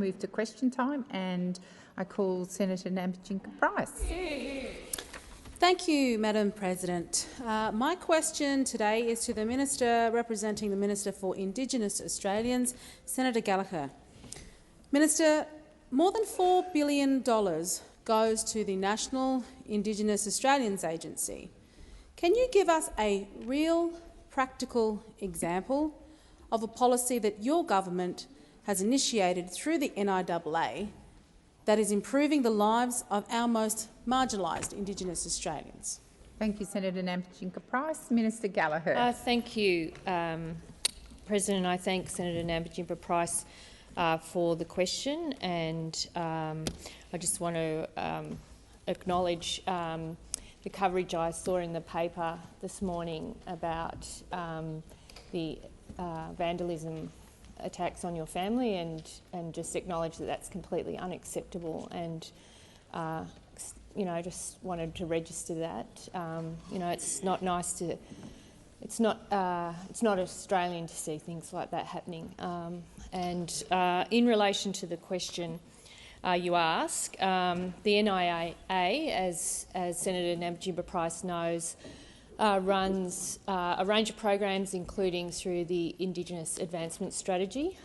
move to question time, and I call Senator Nampijinka-Price. Thank you, Madam President. My question today is to the Minister representing the Minister for Indigenous Australians, Senator Gallagher. Minister, more than $4 billion goes to the National Indigenous Australians Agency. Can you give us a real, practical example of a policy that your government has initiated through the NIAA that is improving the lives of our most marginalised Indigenous Australians? Thank you, Senator Nampijinka-Price. Minister Gallagher. Thank you, President. I thank Senator Nampijinka-Price for the question, and I just want to acknowledge the coverage I saw in the paper this morning about the vandalism attacks on your family, and just acknowledge that that's completely unacceptable, and just wanted to register that. It's not nice to, it's not Australian to see things like that happening. In relation to the question you ask, the NIAA, as Senator Nampijinka-Price knows, runs a range of programs, including through the Indigenous Advancement Strategy.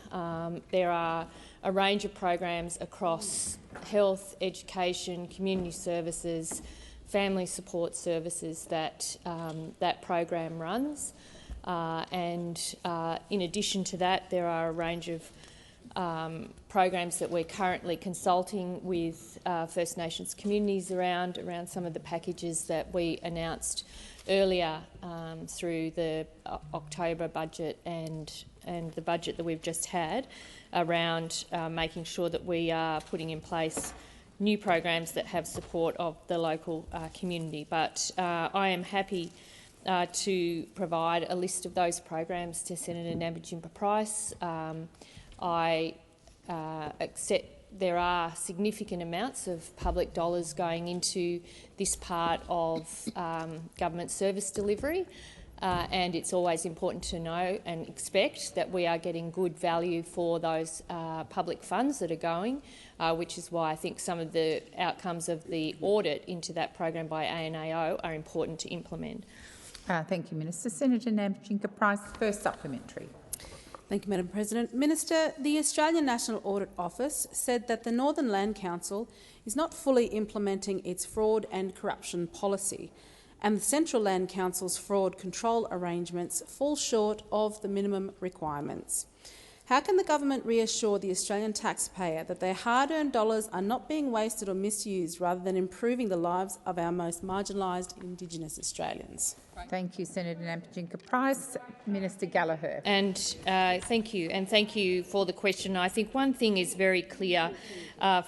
There are a range of programs across health, education, community services, family support services that that program runs. In addition to that, there are a range of programs that we're currently consulting with First Nations communities around some of the packages that we announced earlier through the October budget and the budget that we've just had, around making sure that we are putting in place new programs that have support of the local community. But I am happy to provide a list of those programs to Senator Nampijinka-Price. I accept there are significant amounts of public dollars going into this part of government service delivery, and it's always important to know and expect that we are getting good value for those public funds that are going, which is why I think some of the outcomes of the audit into that program by ANAO are important to implement. Thank you, Minister. Senator Nampijinka-Price, first supplementary. Thank you, Madam President. Minister, the Australian National Audit Office said that the Northern Land Council is not fully implementing its fraud and corruption policy, and the Central Land Council's fraud control arrangements fall short of the minimum requirements. How can the government reassure the Australian taxpayer that their hard-earned dollars are not being wasted or misused, rather than improving the lives of our most marginalised Indigenous Australians? Thank you, Senator Nampijinka-Price. Minister Gallagher. Thank you for the question. I think one thing is very clear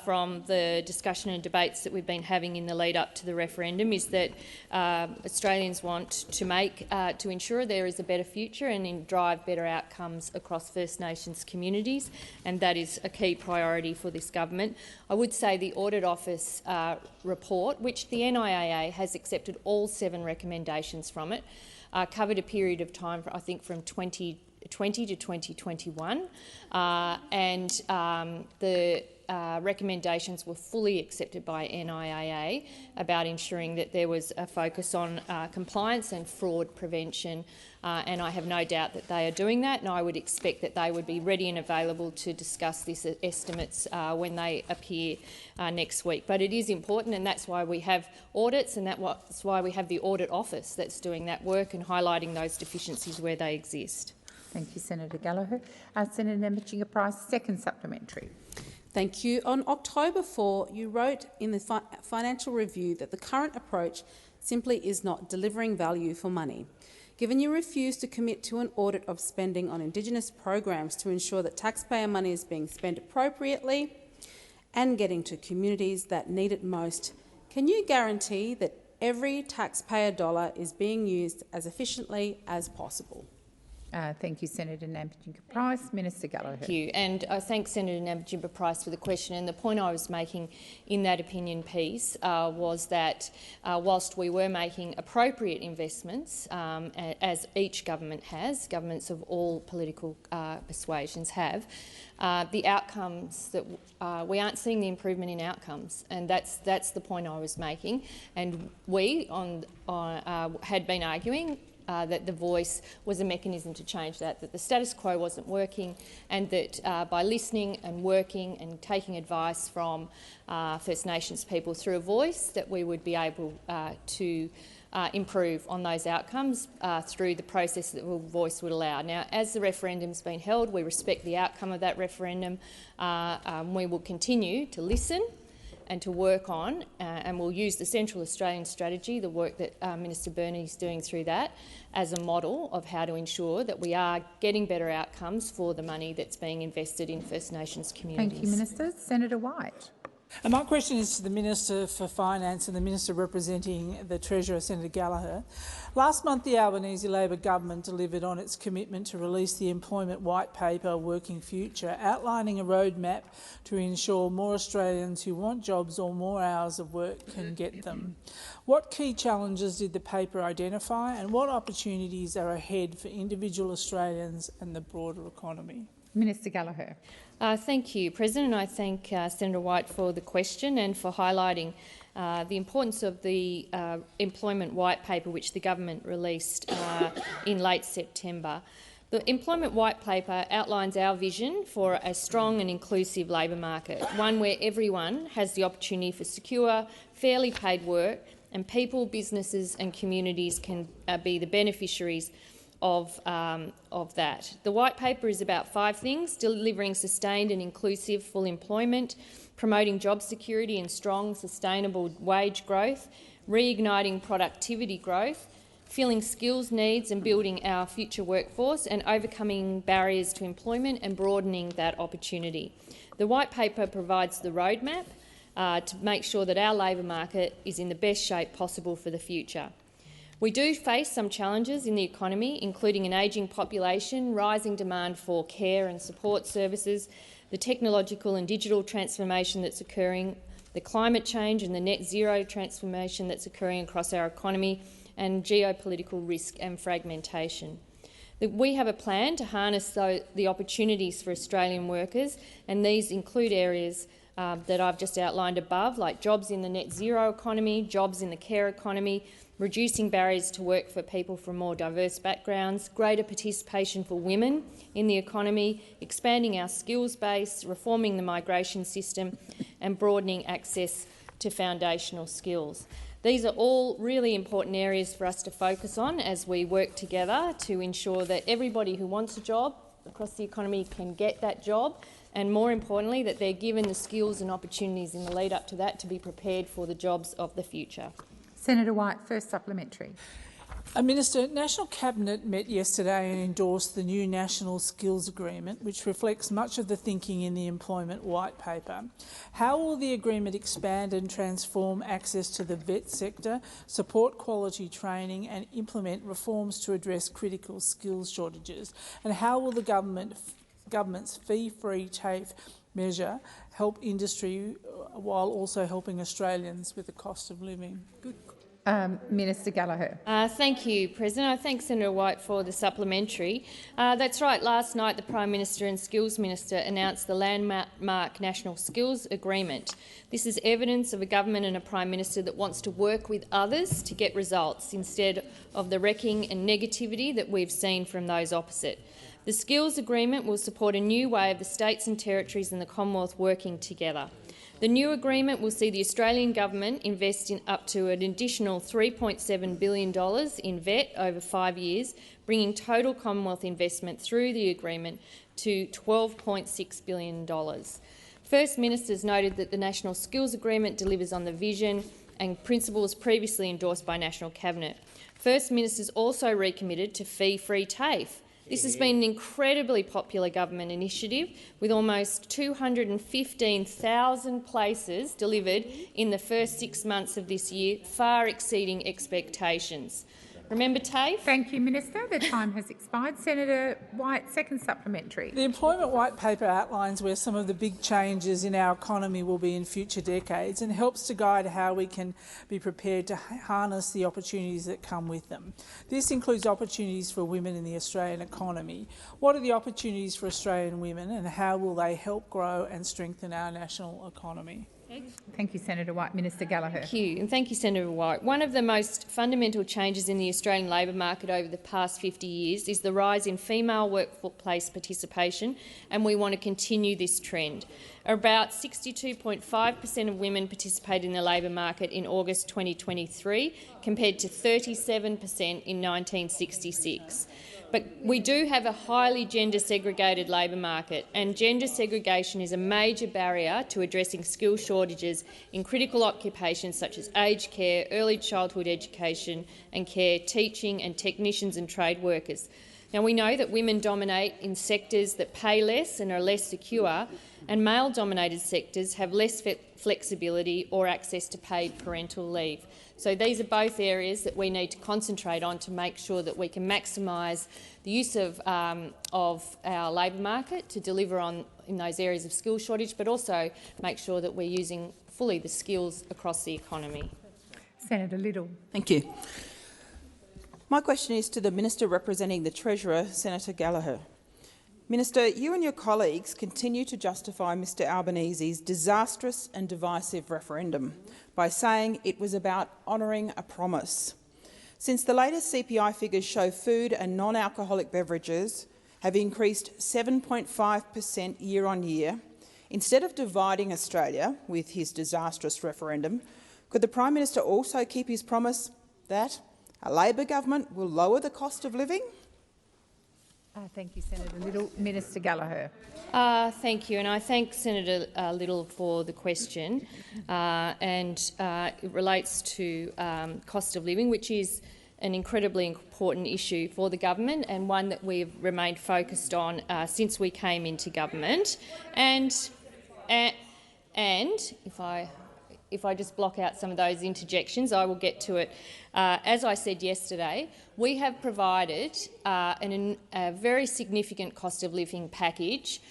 from the discussion and debates that we've been having in the lead up to the referendum, is that Australians want to ensure there is a better future and drive better outcomes across First Nations communities, and that is a key priority for this government. I would say the Audit Office report, which the NIAA has accepted all 7 recommendations from it, covered a period of time, I think, from 2020 to 2021, the recommendations were fully accepted by NIAA about ensuring that there was a focus on compliance and fraud prevention, and I have no doubt that they are doing that, and I would expect that they would be ready and available to discuss these estimates when they appear next week. But it is important, and that's why we have audits, and that's why we have the Audit Office that's doing that work and highlighting those deficiencies where they exist. Thank you, Senator Gallagher. Senator Nampijinka-Price, second supplementary. Thank you. On October 4, you wrote in the Financial Review that the current approach simply is not delivering value for money. Given you refuse to commit to an audit of spending on Indigenous programs to ensure that taxpayer money is being spent appropriately and getting to communities that need it most, can you guarantee that every taxpayer dollar is being used as efficiently as possible? Thank you, Senator Nampijinga-Price. Minister Gallagher. Thank you. And I thank Senator Nampijinga-Price for the question. And the point I was making in that opinion piece was that whilst we were making appropriate investments, as each government has, governments of all political persuasions have, the outcomes that we aren't seeing the improvement in outcomes, and that's the point I was making. And we had been arguing that the voice was a mechanism to change that the status quo wasn't working, and that by listening and working and taking advice from First Nations people through a voice, that we would be able to improve on those outcomes through the process that the voice would allow. Now, as the referendum's been held, we respect the outcome of that referendum. We will continue to listen and to work on, and we'll use the Central Australian Strategy, the work that Minister Burney is doing through that, as a model of how to ensure that we are getting better outcomes for the money that's being invested in First Nations communities. Thank you, Minister. Senator White. And my question is to the Minister for Finance and the Minister representing the Treasurer, Senator Gallagher. Last month, the Albanese Labor government delivered on its commitment to release the Employment White Paper, Working Future, outlining a roadmap to ensure more Australians who want jobs or more hours of work can get them. What key challenges did the paper identify, and what opportunities are ahead for individual Australians and the broader economy? Minister Gallagher. Thank you, President. I thank Senator White for the question and for highlighting the importance of the Employment White Paper, which the government released in late September. The Employment White Paper outlines our vision for a strong and inclusive labour market, one where everyone has the opportunity for secure, fairly paid work, and people, businesses and communities can be the beneficiaries of that. The White Paper is about 5 things: delivering sustained and inclusive full employment, promoting job security and strong, sustainable wage growth, reigniting productivity growth, filling skills needs and building our future workforce, and overcoming barriers to employment and broadening that opportunity. The White Paper provides the roadmap to make sure that our labour market is in the best shape possible for the future. We do face some challenges in the economy, including an ageing population, rising demand for care and support services, the technological and digital transformation that's occurring, the climate change and the net zero transformation that's occurring across our economy, and geopolitical risk and fragmentation. We have a plan to harness the opportunities for Australian workers, and these include areas that I've just outlined above, like jobs in the net zero economy, jobs in the care economy, reducing barriers to work for people from more diverse backgrounds, greater participation for women in the economy, expanding our skills base, reforming the migration system and broadening access to foundational skills. These are all really important areas for us to focus on as we work together to ensure that everybody who wants a job across the economy can get that job, and more importantly, that they're given the skills and opportunities in the lead up to that to be prepared for the jobs of the future. Senator White, first supplementary. Minister, National Cabinet met yesterday and endorsed the new National Skills Agreement, which reflects much of the thinking in the Employment White Paper. How will the agreement expand and transform access to the vet sector, support quality training and implement reforms to address critical skills shortages? And how will the government's fee-free TAFE measure help industry while also helping Australians with the cost of living? Minister Gallagher. Thank you, President. I thank Senator White for the supplementary. That's right. Last night, the Prime Minister and Skills Minister announced the landmark National Skills Agreement. This is evidence of a government and a Prime Minister that wants to work with others to get results instead of the wrecking and negativity that we've seen from those opposite. The Skills Agreement will support a new way of the states and territories and the Commonwealth working together. The new agreement will see the Australian government invest in up to an additional $3.7 billion in VET over 5 years, bringing total Commonwealth investment through the agreement to $12.6 billion. First Ministers noted that the National Skills Agreement delivers on the vision and principles previously endorsed by National Cabinet. First Ministers also recommitted to fee-free TAFE. This has been an incredibly popular government initiative, with almost 215,000 places delivered in the first 6 months of this year, far exceeding expectations. Remember TAFE? Thank you, Minister. The time has expired. Senator White, second supplementary. The Employment White Paper outlines where some of the big changes in our economy will be in future decades and helps to guide how we can be prepared to harness the opportunities that come with them. This includes opportunities for women in the Australian economy. What are the opportunities for Australian women and how will they help grow and strengthen our national economy? Thank you, Senator White. Minister Gallagher. Thank you, and thank you, Senator White. One of the most fundamental changes in the Australian labour market over the past 50 years is the rise in female workplace participation, and we want to continue this trend. About 62.5% of women participated in the labour market in August 2023, compared to 37% in 1966. But we do have a highly gender-segregated labour market, and gender segregation is a major barrier to addressing skill shortages in critical occupations such as aged care, early childhood education and care, teaching and technicians and trade workers. Now, we know that women dominate in sectors that pay less and are less secure, and male-dominated sectors have less flexibility or access to paid parental leave. So these are both areas that we need to concentrate on to make sure that we can maximise the use of our labour market to deliver in those areas of skill shortage, but also make sure that we're using fully the skills across the economy. Senator Liddle. Thank you. My question is to the Minister representing the Treasurer, Senator Gallagher. Minister, you and your colleagues continue to justify Mr Albanese's disastrous and divisive referendum by saying it was about honouring a promise. Since the latest CPI figures show food and non-alcoholic beverages have increased 7.5% year on year, instead of dividing Australia with his disastrous referendum, could the Prime Minister also keep his promise that a Labor government will lower the cost of living? Thank you, Senator Liddle. Minister Gallagher. Thank you, and I thank Senator Liddle for the question, it relates to cost of living, which is an incredibly important issue for the government and one that we've remained focused on since we came into government. And if I just block out some of those interjections, I will get to it. As I said yesterday, we have provided a very significant cost of living package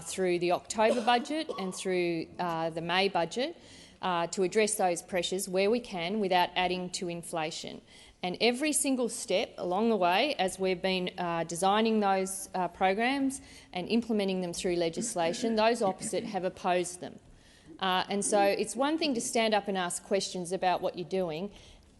through the October budget and through the May budget to address those pressures where we can without adding to inflation. And every single step along the way, as we've been designing those programs and implementing them through legislation, those opposite have opposed them. And so it's one thing to stand up and ask questions about what you're doing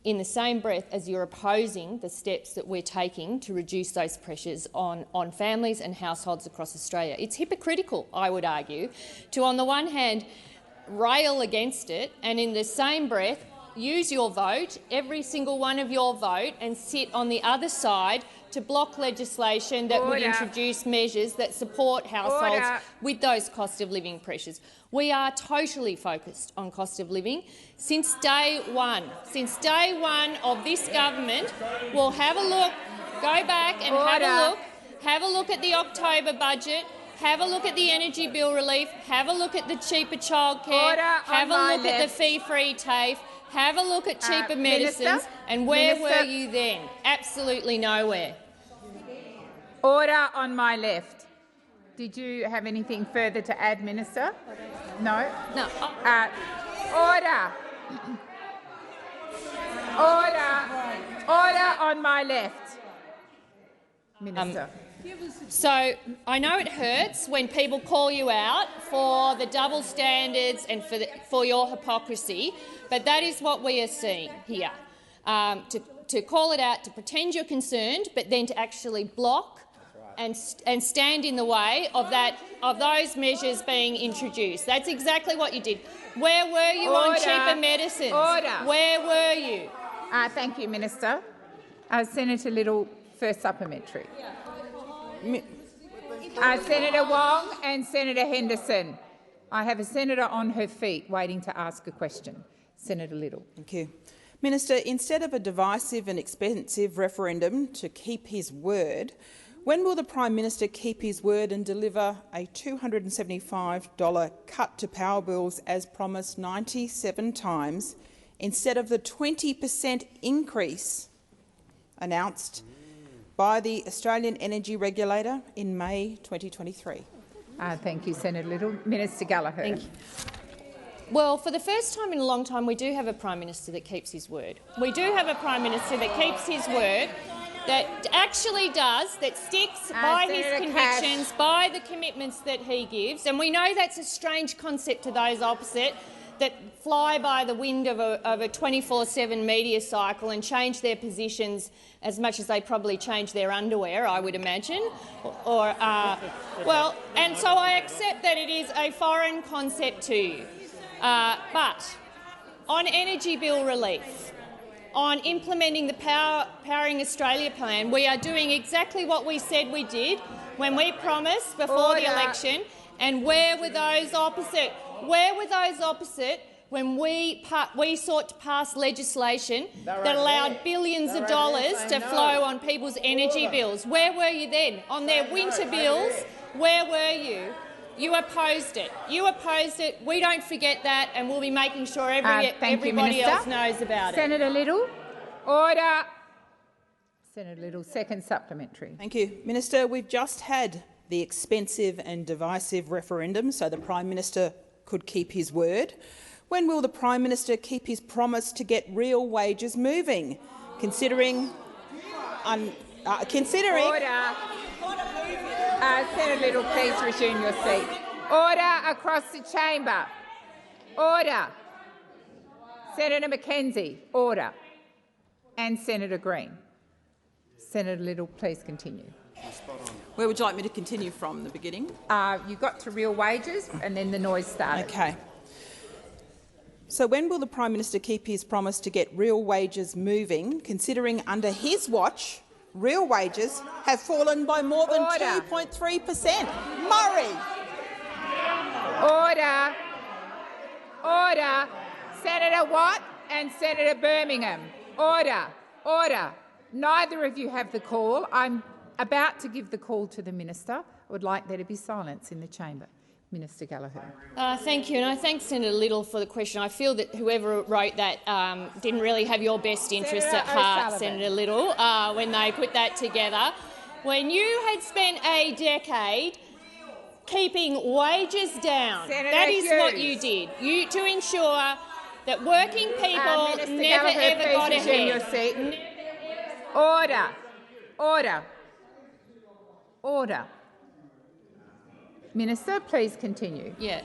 in the same breath as you're opposing the steps that we're taking to reduce those pressures on families and households across Australia. It's hypocritical, I would argue, to on the one hand rail against it and in the same breath use your vote, every single one of your vote, and sit on the other side to block legislation that would introduce measures that support households with those cost of living pressures. We are totally focused on cost of living. Since day one of this government, we'll have a look, go back and have a look at the October budget, have a look at the energy bill relief, have a look at the cheaper childcare, have a look at the fee-free TAFE, have a look at cheaper medicines, and where were you then? Absolutely nowhere. Order on my left. Did you have anything further to add, Minister? No? No. Order. Order on my left. Minister. So I know it hurts when people call you out for the double standards and for your hypocrisy, but that is what we are seeing here. To call it out, to pretend you're concerned, but then to actually block and stand in the way of those measures being introduced. That's exactly what you did. Where were you on cheaper medicines? Where were you? Thank you, Minister. Senator Liddle, first supplementary. Senator Wong and Senator Henderson. I have a senator on her feet waiting to ask a question. Senator Liddle. Thank you. Minister, instead of a divisive and expensive referendum to keep his word, when will the Prime Minister keep his word and deliver a $275 cut to power bills as promised 97 times, instead of the 20% increase announced by the Australian Energy Regulator in May 2023? Thank you, Senator Little. Minister Gallagher. Thank you. Well, for the first time in a long time, we do have a Prime Minister that keeps his word. We do have a Prime Minister that keeps his word, that actually does, that sticks by his convictions, by the commitments that he gives. And we know that's a strange concept to those opposite, that fly by the wind of a 24/7 media cycle and change their positions as much as they probably change their underwear, I would imagine. Well, and so I accept that it is a foreign concept to you. But on energy bill relief, on implementing the Powering Australia plan, we are doing exactly what we said we did when we promised before the election. And where were those opposite? Where were those opposite when we sought to pass legislation that allowed billions of dollars to flow on people's energy bills? Where were you then? On their winter bills, where were you? You opposed it. You opposed it. We don't forget that, and we'll be making sure everybody else knows about it. Senator Little. Order. Senator Little, second supplementary. Thank you. Minister, we've just had the expensive and divisive referendum so the Prime Minister could keep his word. When will the Prime Minister keep his promise to get real wages moving? Considering Order. Senator Little, please resume your seat. Order across the chamber. Order. Senator McKenzie, order. And Senator Green. Senator Little, please continue. Where would you like me to continue from, the beginning? You got to real wages and then the noise started. Okay. So when will the Prime Minister keep his promise to get real wages moving, considering under his watch real wages have fallen by more than 2.3%? Murray! Order. Order. Senator Watt and Senator Birmingham. Order. Order. Neither of you have the call. I'm about to give the call to the Minister. I would like there to be silence in the chamber. Minister Gallagher. Thank you, and I thank Senator Little for the question. I feel that whoever wrote that didn't really have your best interests at heart, Senator Little, when they put that together. When you had spent a decade keeping wages down, that is what you did, to ensure that working people never ever got ahead. Order. Order. Order. Minister, please continue. Yeah.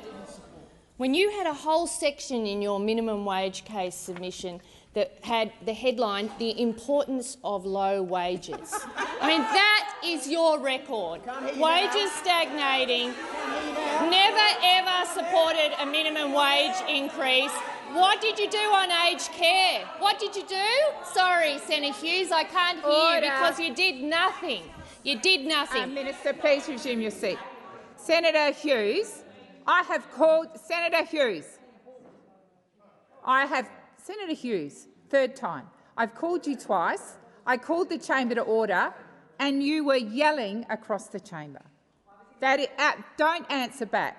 When you had a whole section in your minimum wage case submission that had the headline, "The Importance of Low Wages." I mean, that is your record. Wages stagnating, never ever supported a minimum wage increase. What did you do on aged care? What did you do? Sorry, Senator Hughes, I can't hear you because you did nothing. You did nothing. Minister, please resume your seat. Senator Hughes, I have called Senator Hughes. Senator Hughes, third time. I've called you twice. I called the chamber to order, and you were yelling across the chamber. Don't answer back.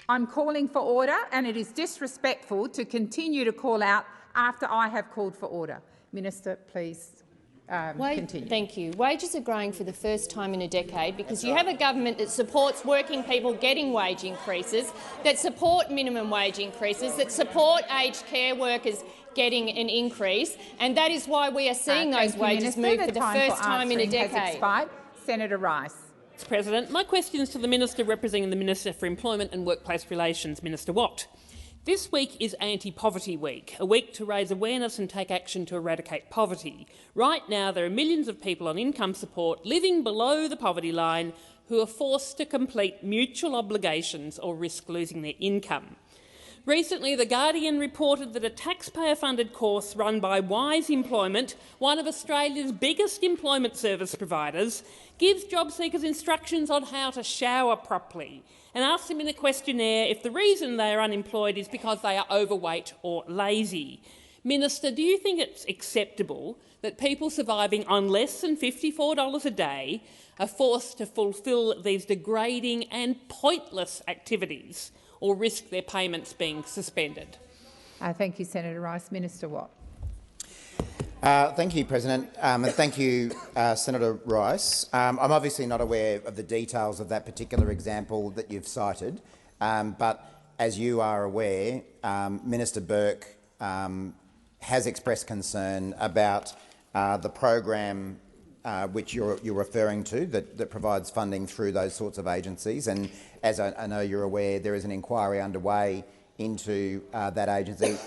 I'm calling for order, and it is disrespectful to continue to call out after I have called for order. Minister, please continue. Thank you. Wages are growing for the first time in a decade because you have a government that supports working people getting wage increases, that support minimum wage increases, that support aged care workers getting an increase, and that is why we are seeing those wages move for the first time in a decade. Senator Rice. Mr President, my question is to the Minister representing the Minister for Employment and Workplace Relations, Minister Watt. This week is Anti-Poverty Week, a week to raise awareness and take action to eradicate poverty. Right now, there are millions of people on income support living below the poverty line who are forced to complete mutual obligations or risk losing their income. Recently, The Guardian reported that a taxpayer-funded course run by Wise Employment, one of Australia's biggest employment service providers, gives job seekers instructions on how to shower properly and asks them in a questionnaire if the reason they are unemployed is because they are overweight or lazy. Minister, do you think it's acceptable that people surviving on less than $54 a day are forced to fulfil these degrading and pointless activities or risk their payments being suspended? Thank you, Senator Rice. Minister Watt. Thank you, President, and thank you, Senator Rice. I'm obviously not aware of the details of that particular example that you've cited, but as you are aware, Minister Burke has expressed concern about the program which you're referring to that provides funding through those sorts of agencies. And as I know you're aware, there is an inquiry underway into that agency,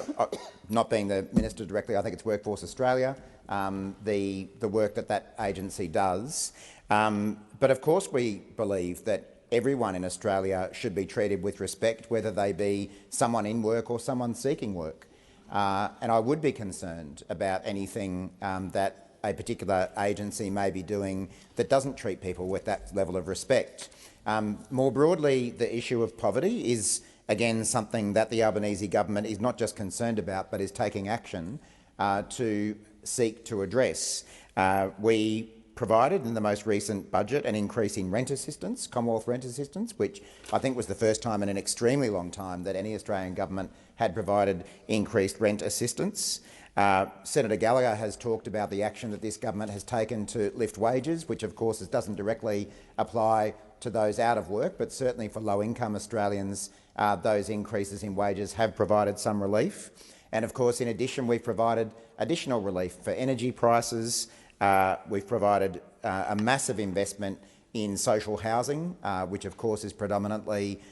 not being the minister directly. I think it's Workforce Australia, the work that agency does. But of course we believe that everyone in Australia should be treated with respect, whether they be someone in work or someone seeking work. And I would be concerned about anything that a particular agency may be doing that doesn't treat people with that level of respect. More broadly, the issue of poverty is again something that the Albanese government is not just concerned about but is taking action to seek to address. We provided in the most recent budget an increase in rent assistance, Commonwealth rent assistance, which I think was the first time in an extremely long time that any Australian government had provided increased rent assistance. Senator Gallagher has talked about the action that this government has taken to lift wages, which of course doesn't directly apply to those out of work, but certainly for low-income Australians, those increases in wages have provided some relief. And of course, in addition, we've provided additional relief for energy prices. We've provided a massive investment in social housing, which of course is predominantly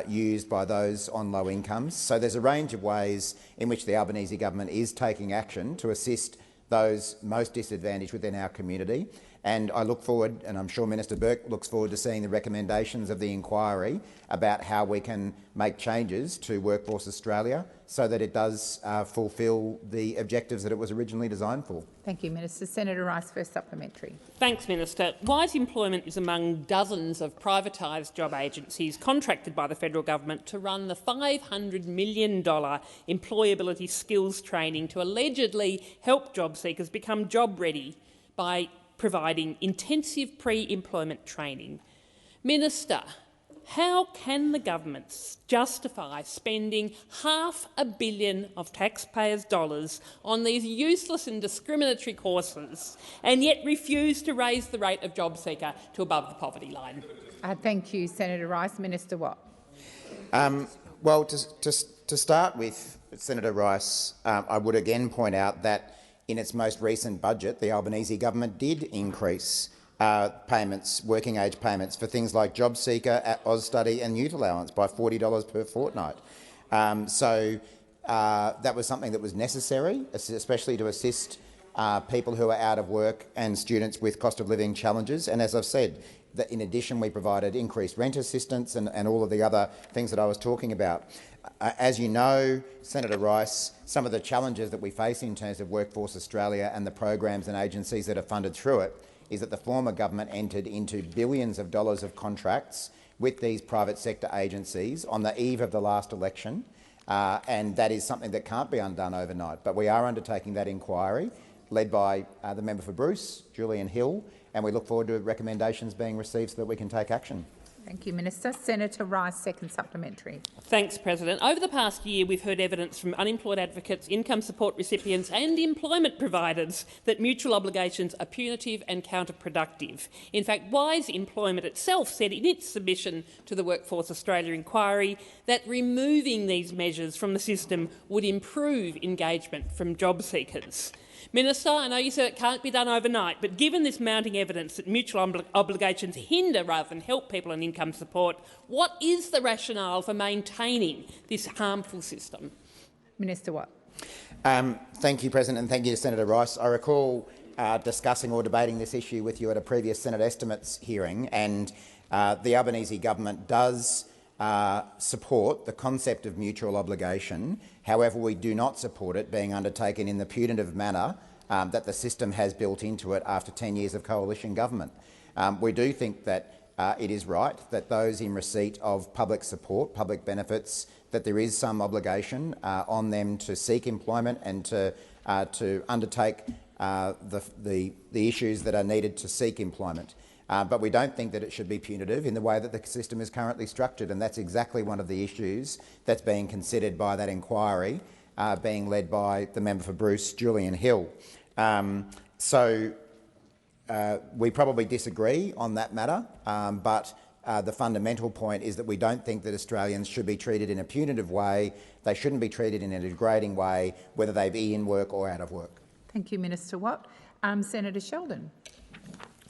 used by those on low incomes. So there's a range of ways in which the Albanese government is taking action to assist those most disadvantaged within our community. And I look forward, and I'm sure Minister Burke looks forward to seeing the recommendations of the inquiry about how we can make changes to Workforce Australia so that it does fulfil the objectives that it was originally designed for. Thank you, Minister. Senator Rice, first supplementary. Thanks, Minister. Wise Employment is among dozens of privatised job agencies contracted by the federal government to run the $500 million employability skills training to allegedly help job seekers become job ready by providing intensive pre-employment training. Minister, how can the government justify spending $500 million of taxpayers' dollars on these useless and discriminatory courses and yet refuse to raise the rate of job seeker to above the poverty line? Thank you, Senator Rice. Minister Watt. Well, to start with, Senator Rice, I would again point out that in its most recent budget, the Albanese government did increase payments, working age payments, for things like JobSeeker, AusStudy and Youth Allowance by $40 per fortnight. So that was something that was necessary, especially to assist people who are out of work and students with cost of living challenges. And as I've said, that in addition we provided increased rent assistance and all of the other things that I was talking about. As you know, Senator Rice, some of the challenges that we face in terms of Workforce Australia and the programs and agencies that are funded through it is that the former government entered into billions of dollars of contracts with these private sector agencies on the eve of the last election, and that is something that can't be undone overnight. But we are undertaking that inquiry, led by the member for Bruce, Julian Hill, and we look forward to recommendations being received so that we can take action. Thank you, Minister. Senator Rice, second supplementary. Thanks, President. Over the past year, we've heard evidence from unemployed advocates, income support recipients and employment providers that mutual obligations are punitive and counterproductive. In fact, Wise Employment itself said in its submission to the Workforce Australia inquiry that removing these measures from the system would improve engagement from job seekers. Minister, I know you said it can't be done overnight, but given this mounting evidence that mutual obligations hinder rather than help people on income support, what is the rationale for maintaining this harmful system? Minister Watt. Thank you, President, and thank you to Senator Rice. I recall discussing or debating this issue with you at a previous Senate estimates hearing, and the Albanese government does support the concept of mutual obligation. However, we do not support it being undertaken in the punitive manner that the system has built into it after 10 years of coalition government. We do think that it is right that those in receipt of public support, public benefits, that there is some obligation on them to seek employment and to undertake the issues that are needed to seek employment. But we don't think that it should be punitive in the way that the system is currently structured, and that's exactly one of the issues that's being considered by that inquiry, being led by the member for Bruce, Julian Hill. We probably disagree on that matter, but the fundamental point is that we don't think that Australians should be treated in a punitive way. They shouldn't be treated in a degrading way, whether they be in work or out of work. Thank you, Minister Watt. Senator Sheldon.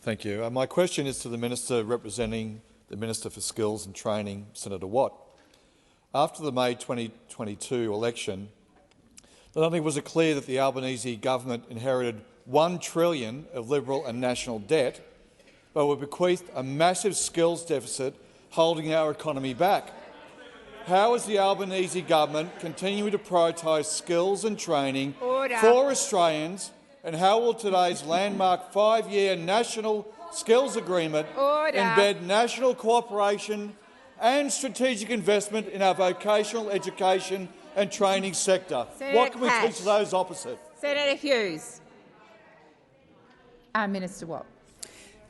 Thank you. My question is to the Minister representing the Minister for Skills and Training, Senator Watt. After the May 2022 election, not only was it clear that the Albanese government inherited $1 trillion of Liberal and national debt, but were bequeathed a massive skills deficit holding our economy back. How is the Albanese government continuing to prioritise skills and training for Australians, and how will today's landmark 5-year national skills agreement embed national cooperation and strategic investment in our vocational education and training sector? What can we teach those opposite? Senator Hughes. Minister Watt.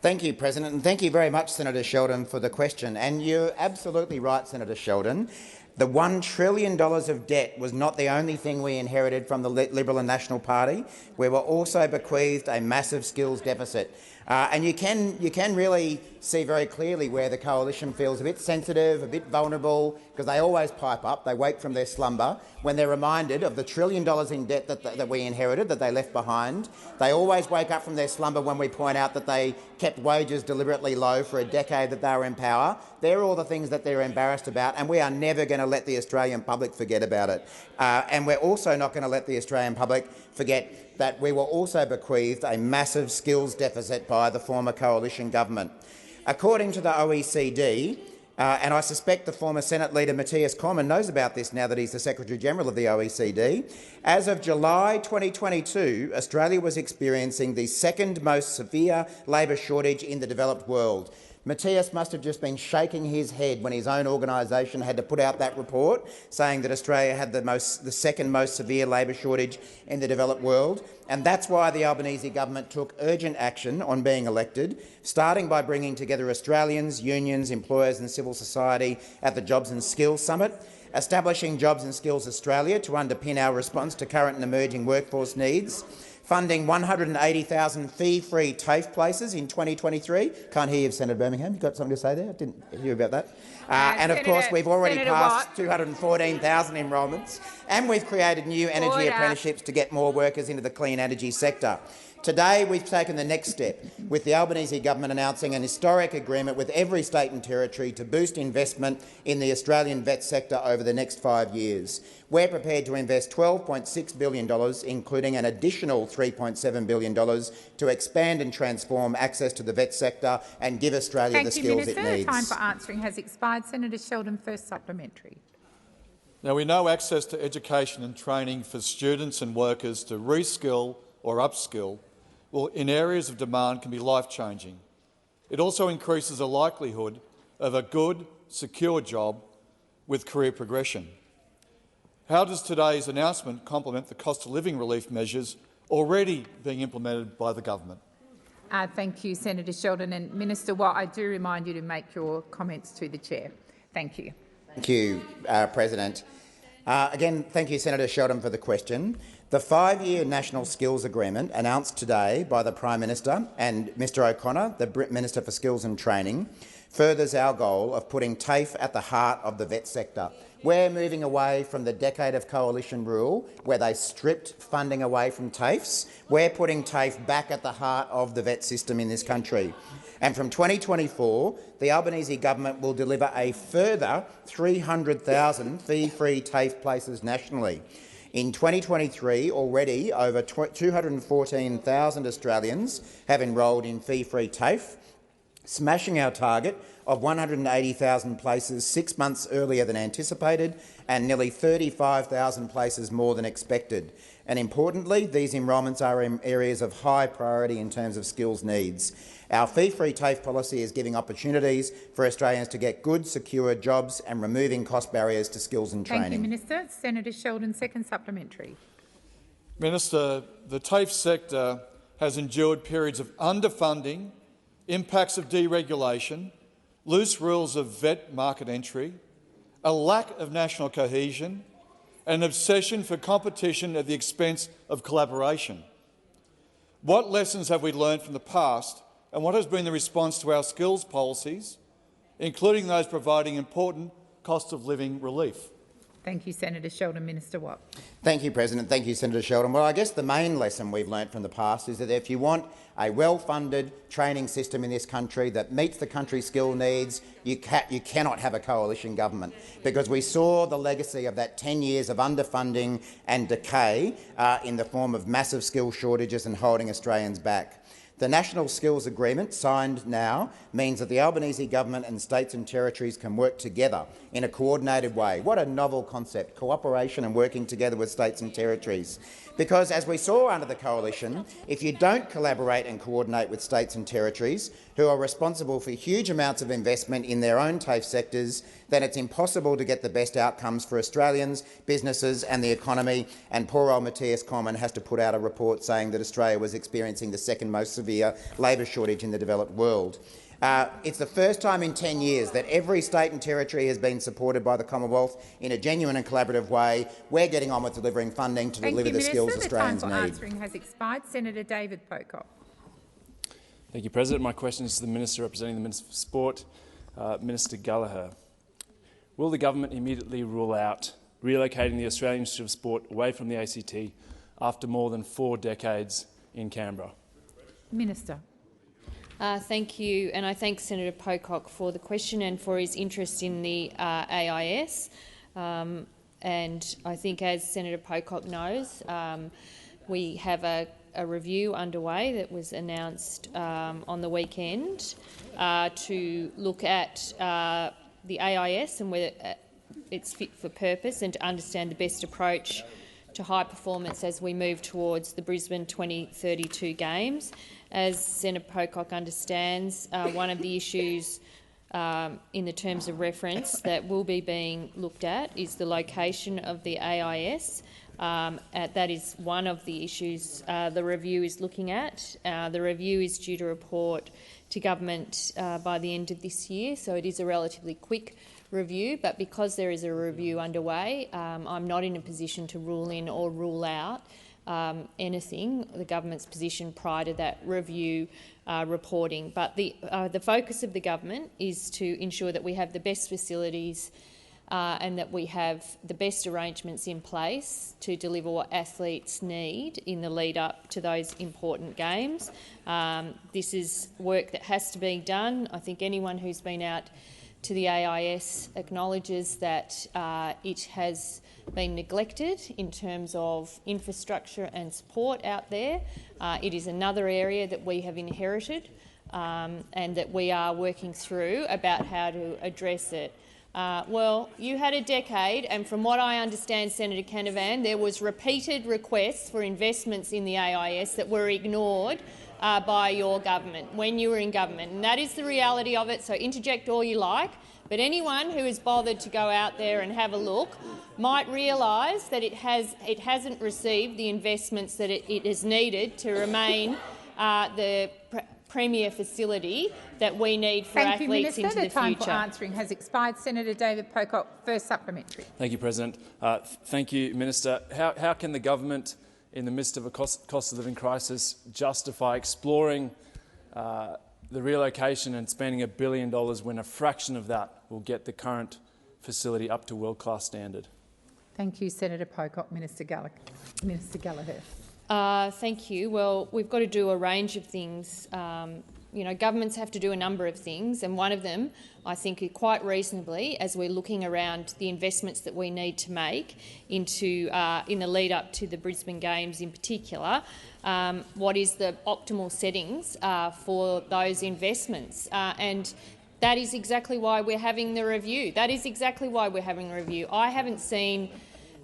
Thank you, President, and thank you very much, Senator Sheldon, for the question. And you're absolutely right, Senator Sheldon. The $1 trillion of debt was not the only thing we inherited from the Liberal and National Party. We were also bequeathed a massive skills deficit. And you can really see very clearly where the coalition feels a bit sensitive, a bit vulnerable, because they always pipe up. They wake from their slumber when they're reminded of the $1 trillion in debt that we inherited, that they left behind. They always wake up from their slumber when we point out that they kept wages deliberately low for a decade that they were in power. They're all the things that they're embarrassed about, and we are never going to let the Australian public forget about it. And we're also not going to let the Australian public forget that we were also bequeathed a massive skills deficit by the former coalition government. According to the OECD, and I suspect the former Senate leader Matthias Cormann knows about this now that he's the Secretary-General of the OECD, as of July 2022, Australia was experiencing the second most severe labour shortage in the developed world. Matthias must have just been shaking his head when his own organisation had to put out that report saying that Australia had the second most severe labour shortage in the developed world. And that's why the Albanese government took urgent action on being elected, starting by bringing together Australians, unions, employers and civil society at the Jobs and Skills Summit, establishing Jobs and Skills Australia to underpin our response to current and emerging workforce needs, funding 180,000 fee-free TAFE places in 2023. Can't hear you, Senator Birmingham. You got something to say there? I didn't hear about that. And of course, we've already passed 214,000 enrolments, and we've created new energy apprenticeships to get more workers into the clean energy sector. Today, we've taken the next step, with the Albanese government announcing an historic agreement with every state and territory to boost investment in the Australian vet sector over the next 5 years. We're prepared to invest $12.6 billion, including an additional $3.7 billion, to expand and transform access to the vet sector and give Australia the skills it needs. Thank you, Minister. Time for answering has expired. Senator Sheldon, first supplementary. Now, we know access to education and training for students and workers to reskill or upskill in areas of demand can be life-changing. It also increases the likelihood of a good, secure job with career progression. How does today's announcement complement the cost of living relief measures already being implemented by the government? Thank you, Senator Sheldon. And Minister Watt, I do remind you to make your comments to the chair. Thank you. Thank you, President. Again, thank you, Senator Sheldon, for the question. The 5-year National Skills Agreement announced today by the Prime Minister and Mr O'Connor, the Minister for Skills and Training, furthers our goal of putting TAFE at the heart of the vet sector. We're moving away from the decade of coalition rule where they stripped funding away from TAFEs. We're putting TAFE back at the heart of the vet system in this country. And from 2024, the Albanese government will deliver a further 300,000 fee-free TAFE places nationally. In 2023, already over 214,000 Australians have enrolled in fee-free TAFE, smashing our target of 180,000 places 6 months earlier than anticipated and nearly 35,000 places more than expected. And importantly, these enrolments are in areas of high priority in terms of skills needs. Our fee-free TAFE policy is giving opportunities for Australians to get good, secure jobs and removing cost barriers to skills and training. Thank you, Minister. Senator Sheldon, second supplementary. Minister, the TAFE sector has endured periods of underfunding, impacts of deregulation, loose rules of vet market entry, a lack of national cohesion, and an obsession for competition at the expense of collaboration. What lessons have we learned from the past, and what has been the response to our skills policies, including those providing important cost of living relief? Thank you, Senator Sheldon. Minister Watt. Thank you, President. Thank you, Senator Sheldon. Well, I guess the main lesson we've learnt from the past is that if you want a well-funded training system in this country that meets the country's skill needs, you cannot have a coalition government, because we saw the legacy of that 10 years of underfunding and decay in the form of massive skill shortages and holding Australians back. The National Skills Agreement, signed now, means that the Albanese government and states and territories can work together in a coordinated way. What a novel concept, cooperation and working together with states and territories. Because, as we saw under the coalition, if you don't collaborate and coordinate with states and territories, who are responsible for huge amounts of investment in their own TAFE sectors, then it's impossible to get the best outcomes for Australians, businesses and the economy. And poor old Matthias Cormann has to put out a report saying that Australia was experiencing the second most severe labour shortage in the developed world. It's the first time in 10 years that every state and territory has been supported by the Commonwealth in a genuine and collaborative way. We're getting on with delivering funding to deliver the skills Australians need. The time for answering has expired. Senator David Pocock. Thank you, President. My question is to the Minister representing the Minister for Sport, Minister Gallagher. Will the government immediately rule out relocating the Australian Institute of Sport away from the ACT after more than 4 decades in Canberra? Minister. Thank you, and I thank Senator Pocock for the question and for his interest in the AIS. And I think, as Senator Pocock knows, we have a review underway that was announced on the weekend to look at the AIS and whether it's fit for purpose and to understand the best approach to high performance as we move towards the Brisbane 2032 Games. As Senator Pocock understands, one of the issues in the terms of reference that will be being looked at is the location of the AIS. That is one of the issues the review is looking at. The review is due to report to government by the end of this year, so it is a relatively quick review. But because there is a review underway, I'm not in a position to rule in or rule out anything, the government's position prior to that review reporting. But the focus of the government is to ensure that we have the best facilities and that we have the best arrangements in place to deliver what athletes need in the lead up to those important games. This is work that has to be done. I think anyone who's been out to the AIS acknowledges that it has been neglected in terms of infrastructure and support out there. It is another area that we have inherited and that we are working through about how to address it. Well, you had a decade, and from what I understand, Senator Canavan, there was repeated requests for investments in the AIS that were ignored by your government when you were in government, and that is the reality of it. So interject all you like, but anyone who has bothered to go out there and have a look might realise that it hasn't received the investments that it has needed to remain the premier facility that we need for athletes into the future. Thank you, Minister. The time for answering has expired. Senator David Pocock, first supplementary. Thank you, President. Thank you, Minister. How can the government, in the midst of a cost of living crisis, justify exploring the relocation and spending $1 billion when a fraction of that will get the current facility up to world-class standard? Thank you, Senator Pocock. Minister Gallagher. Thank you. Well, we've got to do a range of things. Governments have to do a number of things, and one of them, I think, quite reasonably, as we're looking around the investments that we need to make into in the lead-up to the Brisbane Games in particular, what is the optimal settings for those investments. And that is exactly why we're having the review. I haven't seen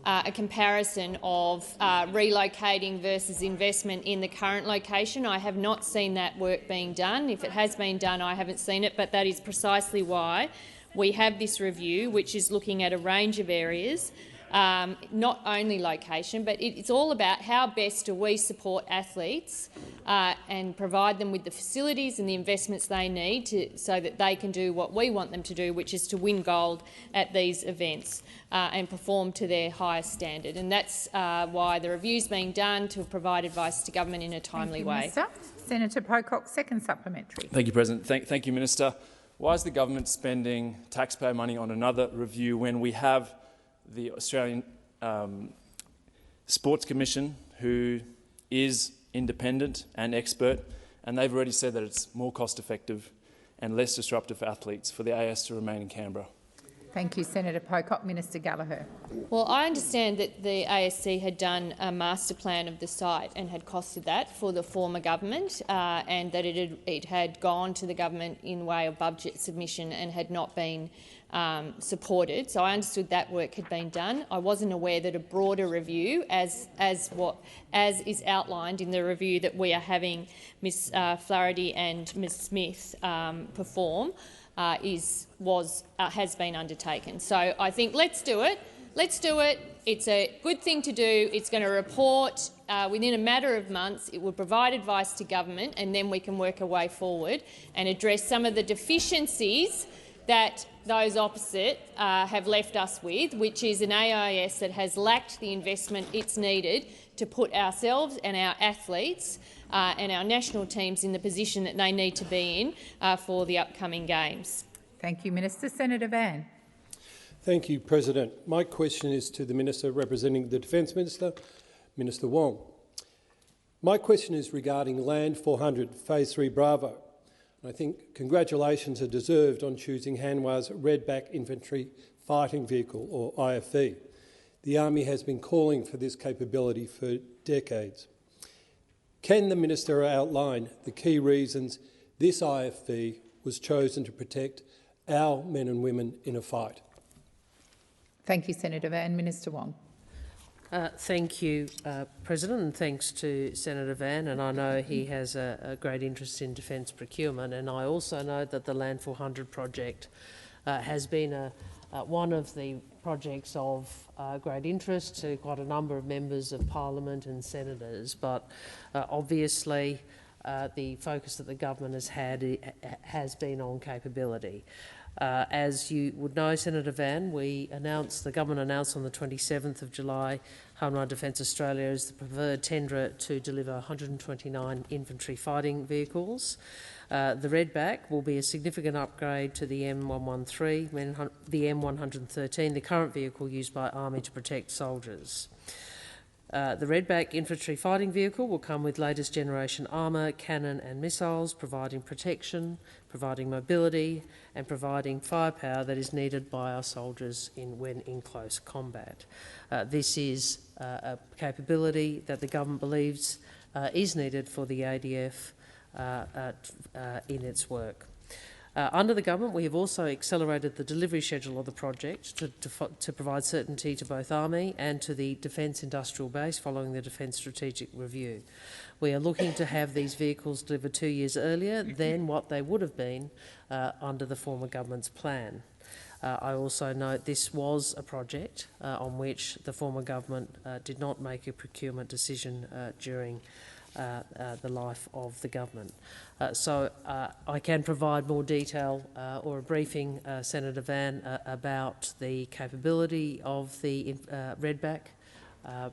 a comparison of relocating versus investment in the current location. I have not seen that work being done. If it has been done, I haven't seen it, but that is precisely why we have this review, which is looking at a range of areas not only location, but it's all about how best do we support athletes and provide them with the facilities and the investments they need so that they can do what we want them to do, which is to win gold at these events and perform to their highest standard. And that's why the review's being done, to provide advice to government in a timely way. Minister. Senator Pocock, second supplementary. Thank you, President. Thank you, Minister. Why is the government spending taxpayer money on another review when we have the Australian Sports Commission, who is independent and expert, and they've already said that it's more cost-effective and less disruptive for athletes for the AS to remain in Canberra? Thank you, Senator Pocock. Minister Gallagher. Well, I understand that the ASC had done a master plan of the site and had costed that for the former government, and that it had gone to the government in way of budget submission and had not been supported. So I understood that work had been done. I wasn't aware that a broader review, as is outlined in the review that we are having Ms Flaherty and Ms Smith perform, has been undertaken. So I think let's do it. Let's do it. It's a good thing to do. It's going to report within a matter of months. It will provide advice to government, and then we can work our way forward and address some of the deficiencies that those opposite have left us with, which is an AIS that has lacked the investment it's needed to put ourselves and our athletes and our national teams in the position that they need to be in for the upcoming games. Thank you, Minister. Senator Van. Thank you, President. My question is to the Minister representing the Defence Minister, Minister Wong. My question is regarding Land 400 Phase 3 Bravo. I think congratulations are deserved on choosing Hanwha's Redback Infantry Fighting Vehicle, or IFV. The Army has been calling for this capability for decades. Can the Minister outline the key reasons this IFV was chosen to protect our men and women in a fight? Thank you, Senator Van. Minister Wong. Thank you, President, and thanks to Senator Van. And I know he has a great interest in defence procurement, and I also know that the Land 400 project has been one of the projects of great interest to quite a number of members of Parliament and senators. But obviously, the focus that the government has had has been on capability. As you would know, Senator Van, the government announced on the 27th of July Hanwha Defence Australia is the preferred tenderer to deliver 129 infantry fighting vehicles. The Redback will be a significant upgrade to the M113, the M113, the current vehicle used by Army to protect soldiers. The Redback infantry fighting vehicle will come with latest generation armour, cannon and missiles, providing protection, providing mobility and providing firepower that is needed by our soldiers when in close combat. This is a capability that the government believes is needed for the ADF in its work. Under the government, we have also accelerated the delivery schedule of the project to provide certainty to both Army and to the Defence Industrial Base following the Defence Strategic Review. We are looking to have these vehicles delivered 2 years earlier than what they would have been under the former government's plan. I also note this was a project on which the former government did not make a procurement decision during the life of the government. So I can provide more detail or a briefing, Senator Van, about the capability of the Redback,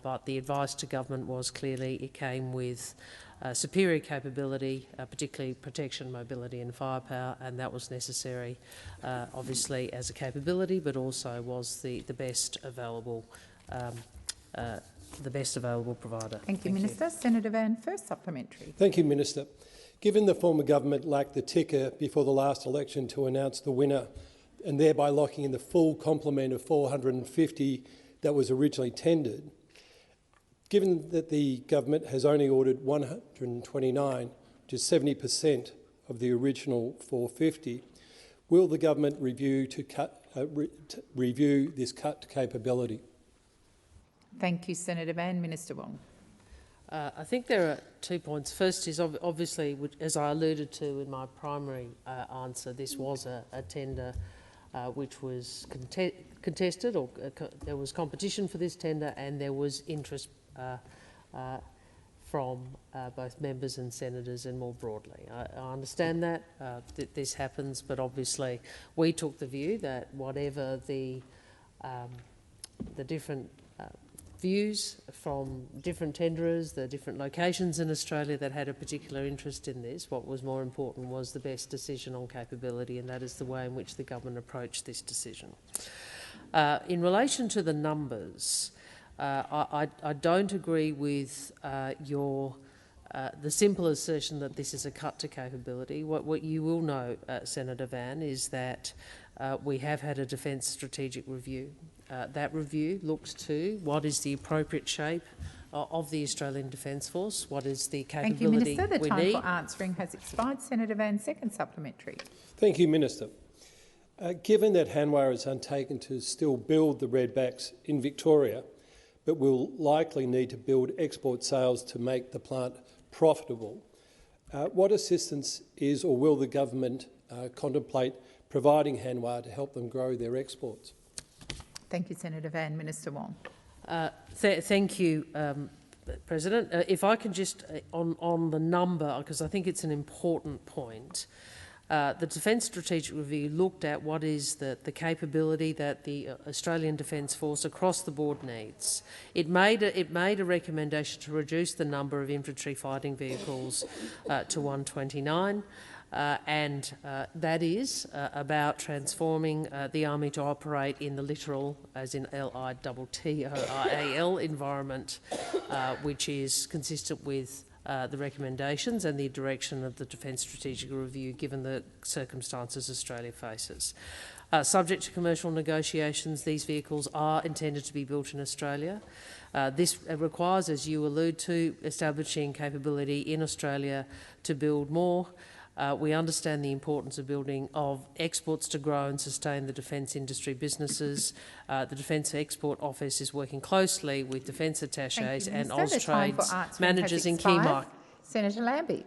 but the advice to government was clearly it came with superior capability, particularly protection, mobility and firepower, and that was necessary, obviously, as a capability, but also was the best available provider. Thank you, Minister. Senator Van, first supplementary. Thank you, Minister. Given the former government lacked the ticker before the last election to announce the winner and thereby locking in the full complement of 450 that was originally tendered, given that the government has only ordered 129, which is 70% of the original 450, will the government review this cut capability? Thank you, Senator Van. Minister Wong. I think there are 2 points. First is obviously, as I alluded to in my primary answer, this was a tender which was contested, or there was competition for this tender, and there was interest from both members and senators and more broadly. I understand that this happens, but obviously we took the view that whatever the different views from different tenderers, the different locations in Australia that had a particular interest in this, what was more important was the best decision on capability, and that is the way in which the government approached this decision. In relation to the numbers, I don't agree with the simple assertion that this is a cut to capability. What you will know, Senator Van, is that we have had a Defence Strategic Review. That review looks to what is the appropriate shape of the Australian Defence Force, what is the capability we need. Thank you, Minister. The time for answering has expired. Senator Van, second supplementary. Thank you, Minister. Given that Hanwha has undertaken to still build the Redbacks in Victoria, but will likely need to build export sales to make the plant profitable, what assistance is or will the government contemplate providing Hanwha to help them grow their exports? Thank you, Senator Van. Minister Wong. Thank you, President. If I can just, on the number, because I think it's an important point, the Defence Strategic Review looked at what is the capability that the Australian Defence Force across the board needs. It made a recommendation to reduce the number of infantry fighting vehicles to 129. And that is about transforming the Army to operate in the littoral, as in LITTORAL environment, which is consistent with the recommendations and the direction of the Defence Strategic Review, given the circumstances Australia faces. Subject to commercial negotiations, these vehicles are intended to be built in Australia. This requires, as you allude to, establishing capability in Australia to build more. We understand the importance of exports to grow and sustain the defence industry businesses. The Defence Export Office is working closely with defence attachés and Austrades managers in key markets. Senator Lambie.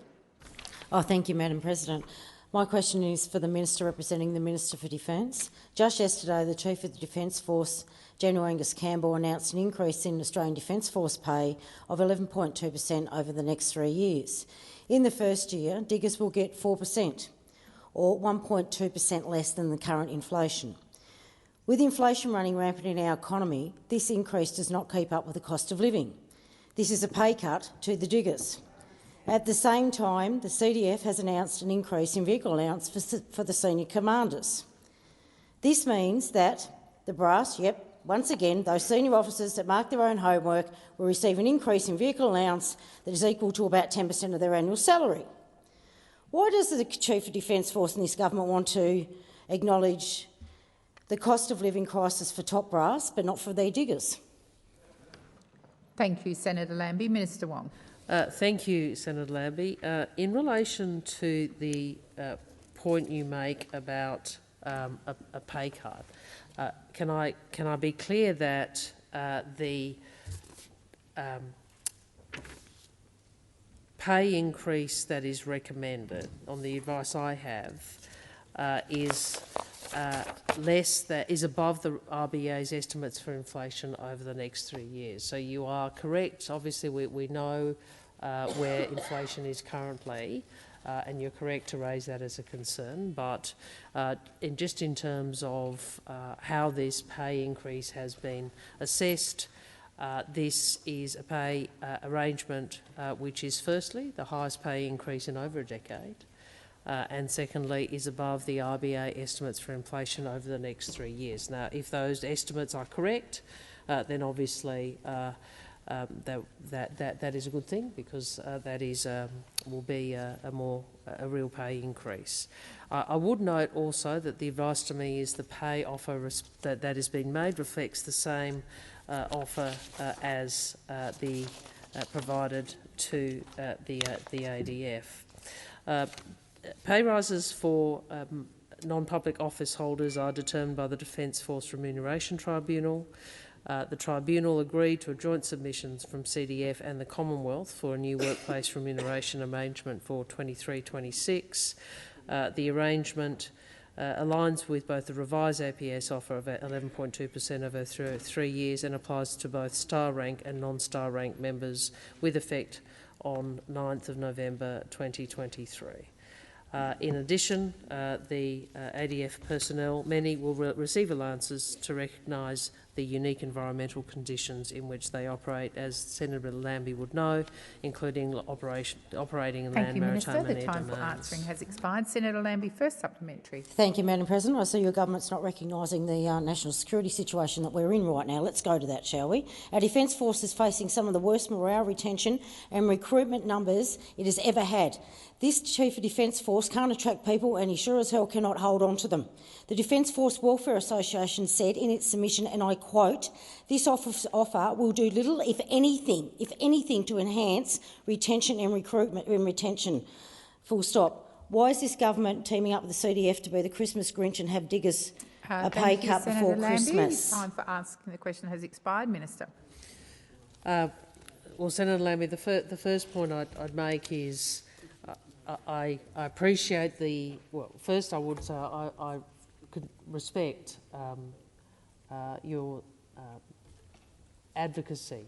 Thank you, Madam President. My question is for the Minister representing the Minister for Defence. Just yesterday, the Chief of the Defence Force, General Angus Campbell, announced an increase in Australian Defence Force pay of 11.2% over the next 3 years. In the first year, diggers will get 4%, or 1.2% less than the current inflation. With inflation running rampant in our economy, this increase does not keep up with the cost of living. This is a pay cut to the diggers. At the same time, the CDF has announced an increase in vehicle allowance for the senior commanders. This means that the brass, once again, those senior officers that mark their own homework will receive an increase in vehicle allowance that is equal to about 10% of their annual salary. Why does the Chief of Defence Force and this government want to acknowledge the cost of living crisis for top brass but not for their diggers? Thank you, Senator Lambie. Minister Wong. Thank you, Senator Lambie. In relation to the point you make about a pay cut, can I be clear that the pay increase that is recommended, on the advice I have, is above the RBA's estimates for inflation over the next 3 years. So you are correct. Obviously, we know where inflation is currently, and you're correct to raise that as a concern. But just in terms of how this pay increase has been assessed, this is a pay arrangement which is, firstly, the highest pay increase in over a decade, and secondly, is above the RBA estimates for inflation over the next 3 years. Now, if those estimates are correct, then obviously that is a good thing, because that will be a real pay increase. I would note also that the advice to me is the pay offer that has been made reflects the same offer as the provided to the ADF. Pay rises for non-public office holders are determined by the Defence Force Remuneration Tribunal. The Tribunal agreed to a joint submissions from CDF and the Commonwealth for a new workplace remuneration arrangement for 23-26. The arrangement aligns with both the revised APS offer of 11.2% over 3 years and applies to both star rank and non-star rank members with effect on 9th of November 2023. In addition, the ADF personnel, many will receive allowances to recognise the unique environmental conditions in which they operate, as Senator Lambie would know, including operating in land, maritime and air domains. Thank you, Minister. The time for answering has expired. Senator Lambie, first supplementary. Thank you, Madam President. I see your government's not recognising the national security situation that we're in right now. Let's go to that, shall we? Our Defence Force is facing some of the worst morale, retention and recruitment numbers it has ever had. This Chief of Defence Force can't attract people and he sure as hell cannot hold on to them. The Defence Force Welfare Association said in its submission, and I quote, "This offer will do little, if anything, to enhance retention and recruitment and retention." Full stop. Why is this government teaming up with the CDF to be the Christmas Grinch and have diggers a pay cut before Christmas? Time for asking the question has expired, Minister. Well, Senator Lambie, the first point I'd make is I appreciate the. Well, first I would say I could respect your advocacy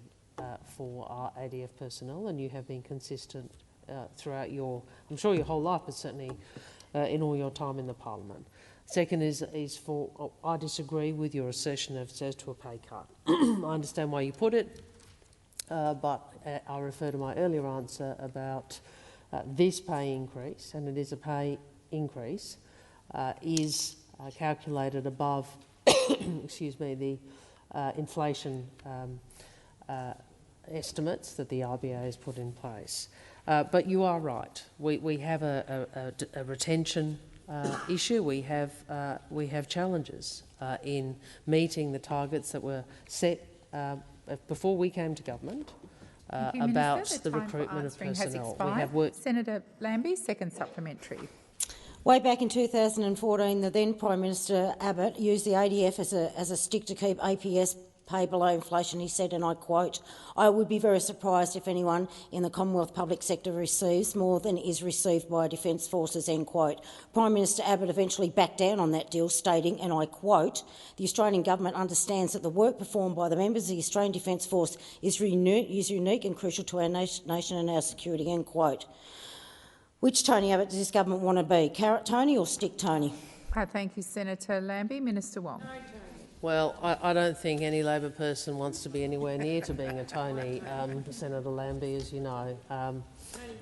for our ADF personnel, and you have been consistent throughout your, I'm sure your whole life, but certainly in all your time in the Parliament. Second is for, I disagree with your assertion as to a pay cut. I understand why you put it, but I refer to my earlier answer about this pay increase, and it is a pay increase, is calculated above excuse me, the inflation estimates that the RBA has put in place. But you are right. We have a retention issue. We have challenges in meeting the targets that were set before we came to government about the recruitment of personnel. We have worked. Senator Lambie, second supplementary. Way back in 2014, the then Prime Minister Abbott used the ADF as a stick to keep APS pay below inflation. He said, and I quote, "I would be very surprised if anyone in the Commonwealth public sector receives more than is received by Defence Forces," end quote. Prime Minister Abbott eventually backed down on that deal, stating, and I quote, "The Australian Government understands that the work performed by the members of the Australian Defence Force is unique and crucial to our nation and our security," end quote. Which Tony Abbott does this government want to be, Carrot Tony or Stick Tony? Thank you, Senator Lambie. Minister Wong. Well, I don't think any Labor person wants to be anywhere near to being a Tony, Senator Lambie, as you know.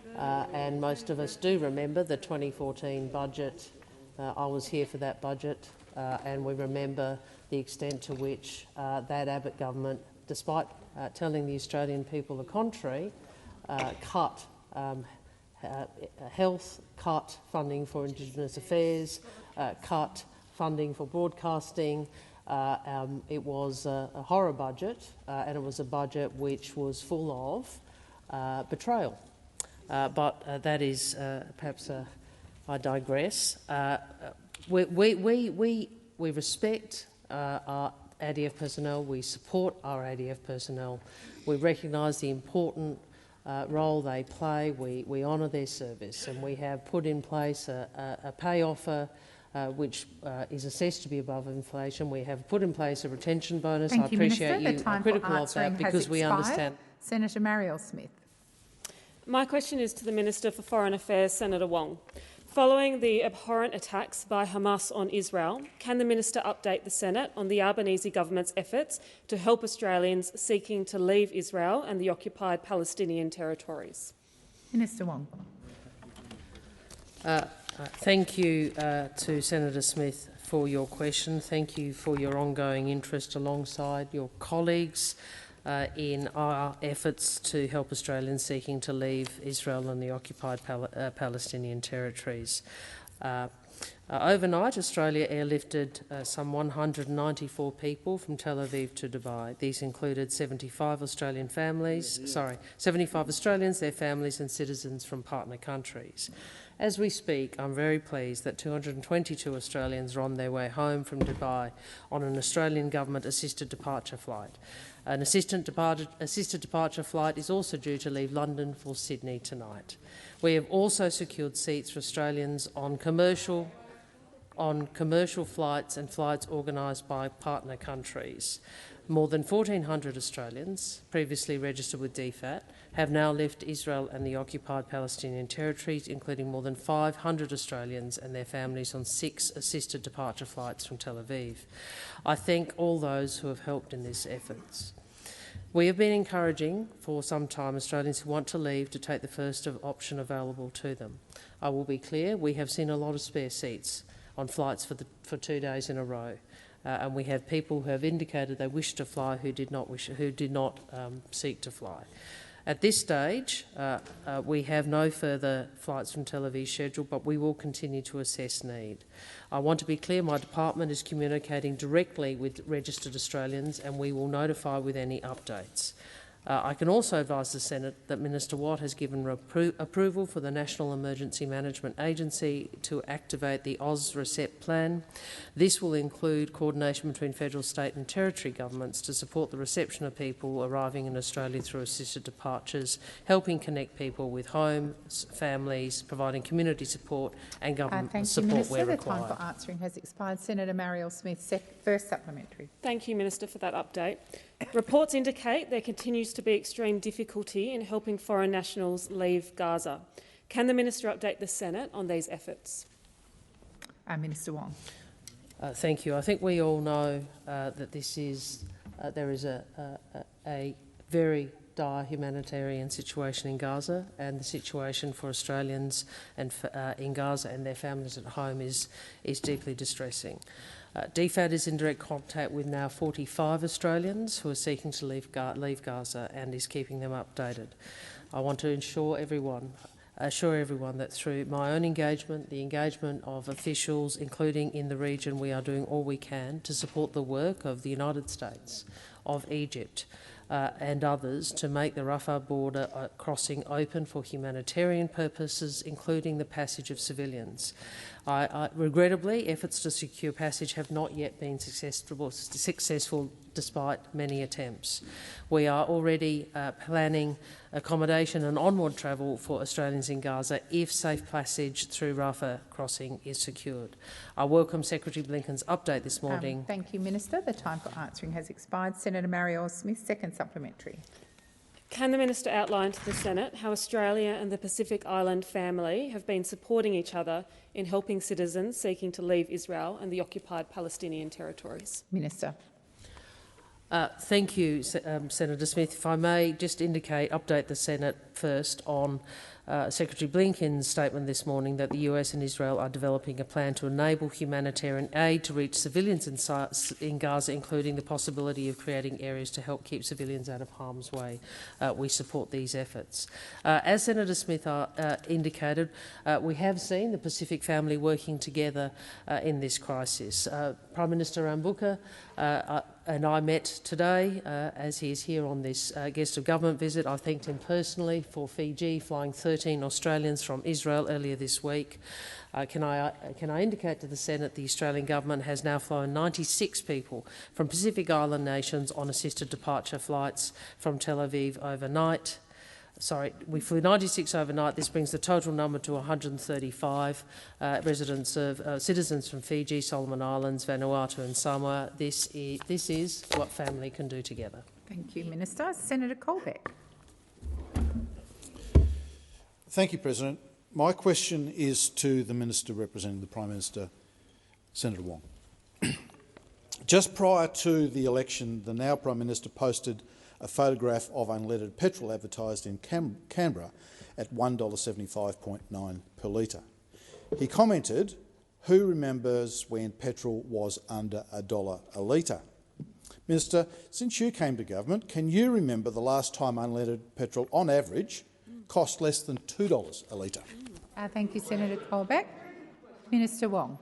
And most of us do remember the 2014 budget. I was here for that budget, and we remember the extent to which that Abbott government, despite telling the Australian people the contrary, cut health, cut funding for Indigenous affairs, cut funding for broadcasting. It was a horror budget, and it was a budget which was full of betrayal. But that is perhaps I digress. We respect our ADF personnel. We support our ADF personnel. We recognise the important role they play. We honour their service, and we have put in place a pay offer which is assessed to be above inflation. We have put in place a retention bonus. Thank you, appreciate Minister. you are critical of that because we understand. Senator Marielle Smith. My question is to the Minister for Foreign Affairs, Senator Wong. Following the abhorrent attacks by Hamas on Israel, can the Minister update the Senate on the Albanese government's efforts to help Australians seeking to leave Israel and the occupied Palestinian territories? Minister Wong. Thank you to Senator Smith for your question. Thank you for your ongoing interest alongside your colleagues in our efforts to help Australians seeking to leave Israel and the occupied Palestinian territories. Overnight, Australia airlifted some 194 people from Tel Aviv to Dubai. These included 75 Australians, their families and citizens from partner countries. As we speak, I'm very pleased that 222 Australians are on their way home from Dubai on an Australian government-assisted departure flight. An assisted departure flight is also due to leave London for Sydney tonight. We have also secured seats for Australians on commercial on commercial flights and flights organised by partner countries. More than 1,400 Australians, previously registered with DFAT, have now left Israel and the occupied Palestinian territories, including more than 500 Australians and their families on 6 assisted departure flights from Tel Aviv. I thank all those who have helped in these efforts. We have been encouraging for some time Australians who want to leave to take the first option available to them. I will be clear, we have seen a lot of spare seats on flights for 2 days in a row. And we have people who have indicated they wish to fly who did not seek to fly. At this stage, we have no further flights from Tel Aviv scheduled, but we will continue to assess need. I want to be clear, my department is communicating directly with registered Australians and we will notify with any updates. I can also advise the Senate that Minister Watt has given approval for the National Emergency Management Agency to activate the AusRecept plan. This will include coordination between federal, state and territory governments to support the reception of people arriving in Australia through assisted departures, helping connect people with homes, families, providing community support and government support where required. The time for answering has expired. Senator Marielle Smith, first supplementary. Thank you, Minister, for that update. Reports indicate there continues to be extreme difficulty in helping foreign nationals leave Gaza. Can the Minister update the Senate on these efforts? Minister Wong. Thank you. I think we all know that there is a very dire humanitarian situation in Gaza, and the situation for Australians in Gaza and their families at home is deeply distressing. DFAT is in direct contact with now 45 Australians who are seeking to leave Gaza and is keeping them updated. I want to assure everyone that through my own engagement, the engagement of officials, including in the region, we are doing all we can to support the work of the United States, of Egypt, and others to make the Rafah border crossing open for humanitarian purposes, including the passage of civilians. Regrettably, efforts to secure passage have not yet been successful despite many attempts. We are already planning accommodation and onward travel for Australians in Gaza if safe passage through Rafah crossing is secured. I welcome Secretary Blinken's update this morning. Thank you, Minister. The time for answering has expired. Senator Marielle Smith, second supplementary. Can the Minister outline to the Senate how Australia and the Pacific Island family have been supporting each other in helping citizens seeking to leave Israel and the occupied Palestinian territories? Minister. Thank you, Senator Smith. If I may just update the Senate first on Secretary Blinken's statement this morning that the US and Israel are developing a plan to enable humanitarian aid to reach civilians in Gaza, including the possibility of creating areas to help keep civilians out of harm's way. We support these efforts. As Senator Smith indicated, we have seen the Pacific family working together in this crisis. Prime Minister Rambuka and I met today, as he is here on this guest of government visit. I thanked him personally for Fiji flying 13 Australians from Israel earlier this week. Can I indicate to the Senate the Australian government has now flown 96 people from Pacific Island nations on assisted departure flights from Tel Aviv overnight. We flew 96 overnight. This brings the total number to 135 citizens from Fiji, Solomon Islands, Vanuatu and Samoa. This is what family can do together. Thank you, Minister. Senator Colbeck. Thank you, President. My question is to the Minister representing the Prime Minister, Senator Wong. Just prior to the election, the now Prime Minister posted a photograph of unleaded petrol advertised in Canberra at $1.75.9 per litre. He commented, "Who remembers when petrol was under $1 a litre?" Minister, since you came to government, can you remember the last time unleaded petrol, on average, cost less than $2 a litre? Thank you, Senator Colbeck. Minister Wong.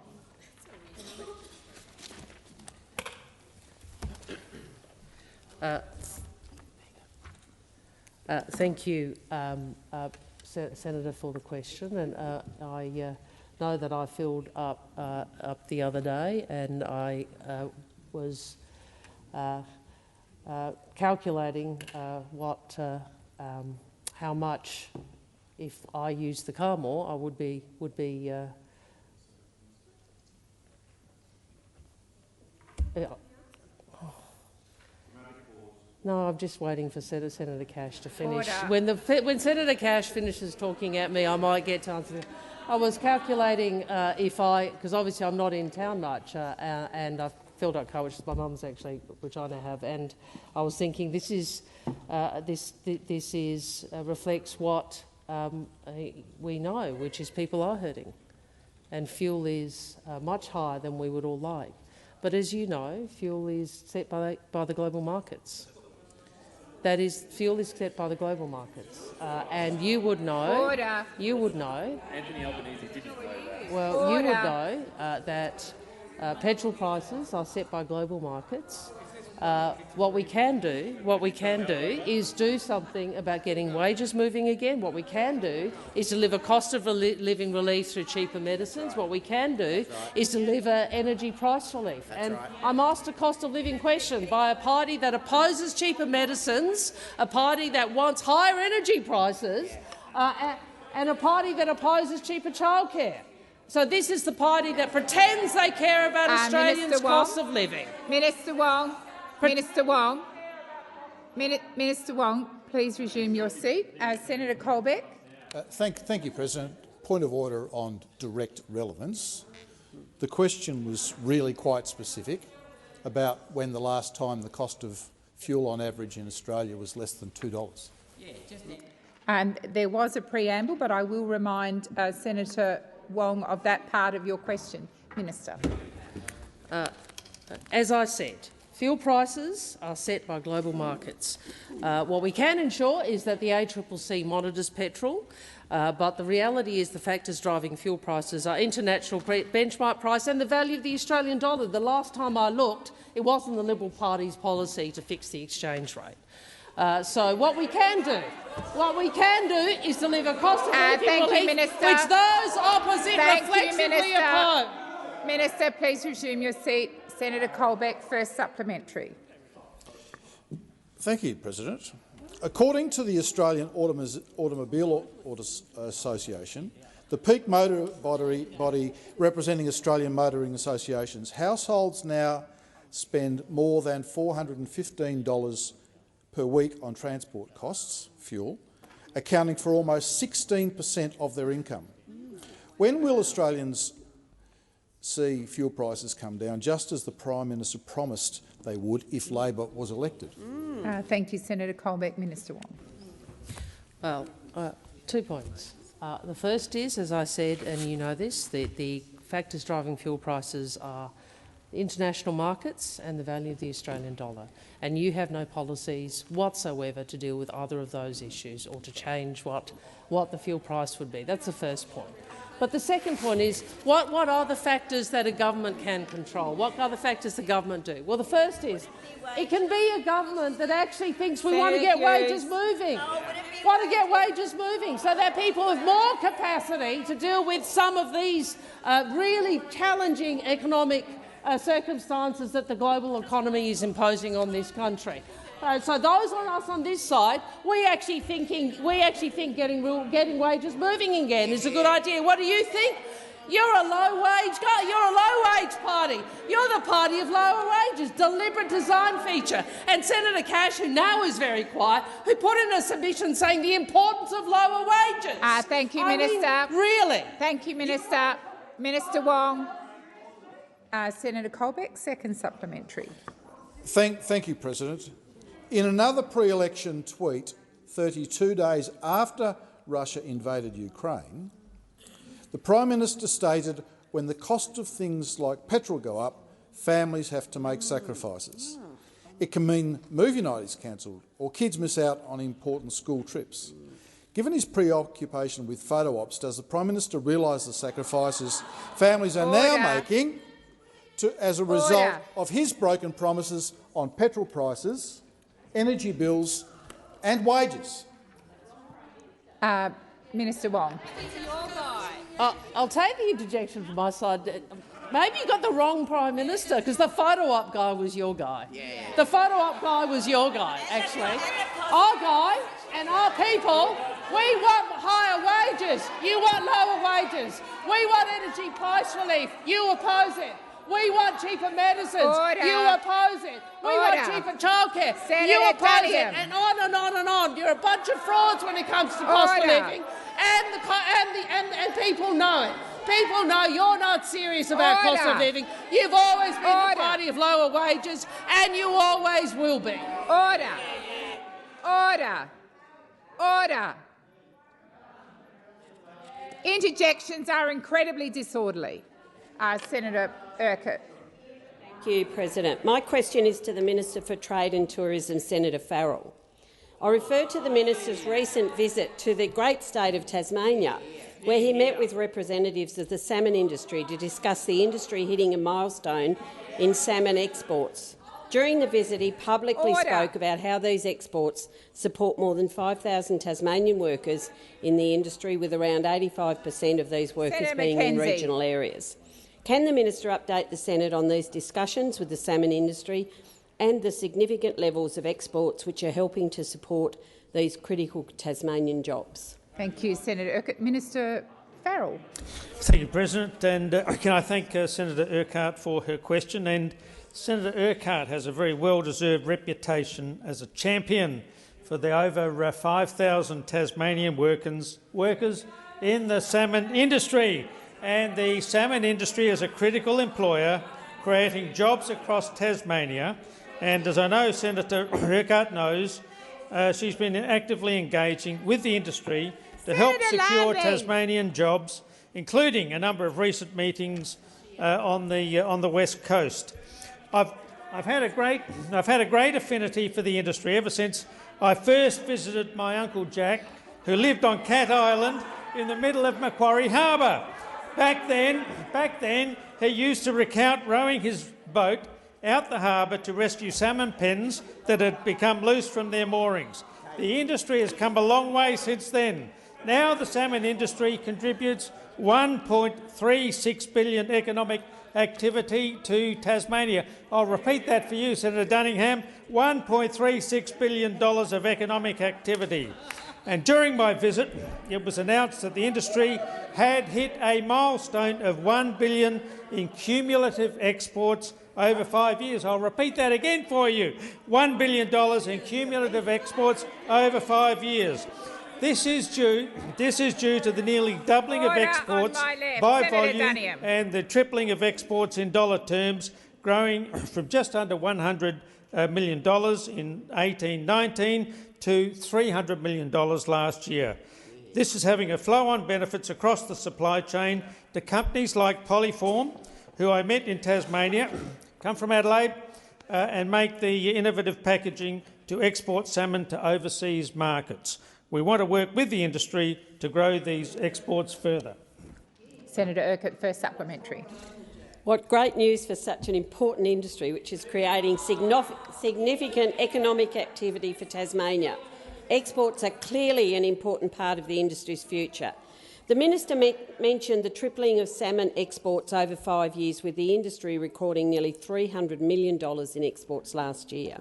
Thank you, Senator, for the question. And I know that I filled up the other day, and I was calculating how much, if I used the car more, I would be No, I'm just waiting for Senator Cash to finish. Order. When Senator Cash finishes talking at me, I might get to answer. I was calculating because obviously I'm not in town much, and I've filled out car, which is my mum's actually, which I now have, and I was thinking this reflects what we know, which is people are hurting, and fuel is much higher than we would all like. But as you know, fuel is set by the global markets. Fuel is set by the global markets, and you would know. Order. You would know. Anthony Albanese didn't know that. Well, Order. you would know that petrol prices are set by global markets. What we can do is do something about getting wages moving again. What we can do is deliver cost of living relief through cheaper medicines. What we can do is deliver energy price relief. I'm asked a cost of living question by a party that opposes cheaper medicines, a party that wants higher energy prices, and a party that opposes cheaper childcare. So this is the party that pretends they care about Australians' cost of living. Minister Wong. Minister Wong. Minister Wong, please resume your seat. Senator Colbeck. Thank you, President. Point of order on direct relevance. The question was really quite specific about when the last time the cost of fuel on average in Australia was less than $2. There was a preamble, but I will remind Senator Wong of that part of your question. Minister. As I said, fuel prices are set by global markets. What we can ensure is that the ACCC monitors petrol, but the reality is the factors driving fuel prices are international benchmark price and the value of the Australian dollar. The last time I looked, it wasn't the Liberal Party's policy to fix the exchange rate. So what we can do is deliver cost of living relief, which those opposite reflexively oppose. Minister, please resume your seat. Senator Colbeck, first supplementary. Thank you, President. According to the Australian Automobile Association, the peak motor body representing Australian motoring associations, households now spend more than $415 per week on transport costs, fuel, accounting for almost 16% of their income. When will Australians see fuel prices come down, just as the Prime Minister promised they would if Labor was elected? Thank you, Senator Colbeck. Minister Wong. Well, 2 points. The first is, as I said, and you know this, the factors driving fuel prices are international markets and the value of the Australian dollar. And you have no policies whatsoever to deal with either of those issues or to change what the fuel price would be. That's the first point. But the second point is, what are the factors that a government can control? What are the factors the government do? Well, the first is, it can be a government that actually thinks we want to get wages moving, so that people have more capacity to deal with some of these really challenging economic circumstances that the global economy is imposing on this country. So those on us on this side, we actually think getting wages moving again is a good idea. What do you think? You're a low-wage guy. You're a low-wage party. You're the party of lower wages. Deliberate design feature. And Senator Cash, who now is very quiet, who put in a submission saying the importance of lower wages. Thank you, Minister. Really? Thank you, Minister. Minister Wong. Senator Colbeck, second supplementary. Thank you, President. In another pre-election tweet, 32 days after Russia invaded Ukraine, the Prime Minister stated, when the cost of things like petrol go up, families have to make sacrifices. It can mean movie night is cancelled or kids miss out on important school trips. Given his preoccupation with photo ops, does the Prime Minister realise the sacrifices families are now making as a result of his broken promises on petrol prices, energy bills and wages? Minister Wong. I'll take the interjection from my side. Maybe you got the wrong Prime Minister, because the photo-op guy was your guy. The photo-op guy was your guy, actually. Our guy and our people, we want higher wages. You want lower wages. We want energy price relief. You oppose it. We want cheaper medicines. Order. You oppose it. We want Order. cheaper childcare. Senator You oppose Dalian. it. And on and on and on. You're a bunch of frauds when it comes to cost of Order. living. And people know it. People know you're not serious about cost of Order. living. You've always been Order. the party of lower wages, and you always will be. Order. Order. Order. Interjections are incredibly disorderly. Senator Urquhart. Thank you, President. My question is to the Minister for Trade and Tourism, Senator Farrell. I refer to the Minister's recent visit to the great state of Tasmania, where he met with representatives of the salmon industry to discuss the industry hitting a milestone in salmon exports. During the visit, he publicly spoke about how these exports support more than 5,000 Tasmanian workers in the industry, with around 85% of these workers Senator being in McKenzie. regional areas. Can the Minister update the Senate on these discussions with the salmon industry and the significant levels of exports which are helping to support these critical Tasmanian jobs? Thank you, Senator Urquhart. Minister Farrell. Thank you, President. And can I thank Senator Urquhart for her question? And Senator Urquhart has a very well-deserved reputation as a champion for the over 5,000 Tasmanian workers in the salmon industry. And the salmon industry is a critical employer, creating jobs across Tasmania. And as I know Senator Urquhart knows, she's been actively engaging with the industry to help secure Tasmanian jobs, including a number of recent meetings on the West Coast. I've had a great affinity for the industry ever since I first visited my Uncle Jack, who lived on Cat Island in the middle of Macquarie Harbour. Back then, he used to recount rowing his boat out the harbour to rescue salmon pens that had become loose from their moorings. The industry has come a long way since then. Now the salmon industry contributes $1.36 billion economic activity to Tasmania. I'll repeat that for you, Senator Dunningham, $1.36 billion of economic activity. And during my visit, it was announced that the industry had hit a milestone of $1 billion in cumulative exports over 5 years. I'll repeat that again for you. $1 billion in cumulative exports over 5 years. This is due to the nearly doubling of exports by volume and the tripling of exports in dollar terms, growing from just under $100 million in 18-19 to $300 million last year. This is having a flow-on benefits across the supply chain to companies like Polyform, who I met in Tasmania, come from Adelaide, and make the innovative packaging to export salmon to overseas markets. We want to work with the industry to grow these exports further. Senator Urquhart, first supplementary. What great news for such an important industry, which is creating significant economic activity for Tasmania. Exports are clearly an important part of the industry's future. The Minister mentioned the tripling of salmon exports over 5 years, with the industry recording nearly $300 million in exports last year.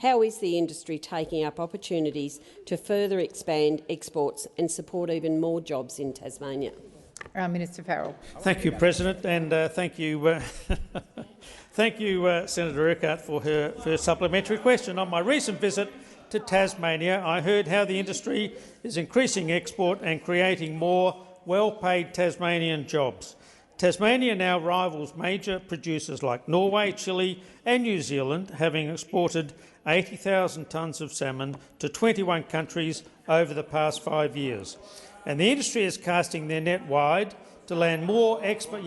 How is the industry taking up opportunities to further expand exports and support even more jobs in Tasmania? Minister Farrell. Thank you, President, and thank you, Senator Urquhart, for her supplementary question. On my recent visit to Tasmania, I heard how the industry is increasing export and creating more well-paid Tasmanian jobs. Tasmania now rivals major producers like Norway, Chile and New Zealand, having exported 80,000 tonnes of salmon to 21 countries over the past 5 years. And the industry is casting their net wide to land more export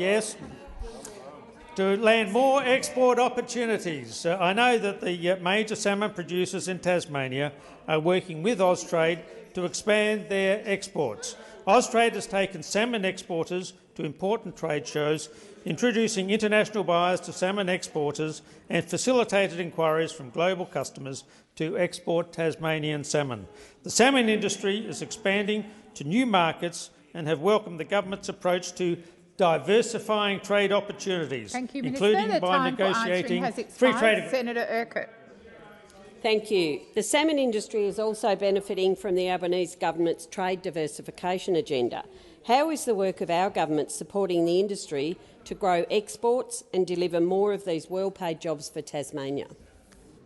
opportunities. I know that the major salmon producers in Tasmania are working with Austrade to expand their exports. Austrade has taken salmon exporters to important trade shows, introducing international buyers to salmon exporters, and facilitated inquiries from global customers to export Tasmanian salmon. The salmon industry is expanding to new markets and have welcomed the government's approach to diversifying trade opportunities, Thank you, including Minister. by negotiating free trade agreements. Senator Urquhart. Thank you. The salmon industry is also benefiting from the Albanese government's trade diversification agenda. How is the work of our government supporting the industry to grow exports and deliver more of these well-paid jobs for Tasmania?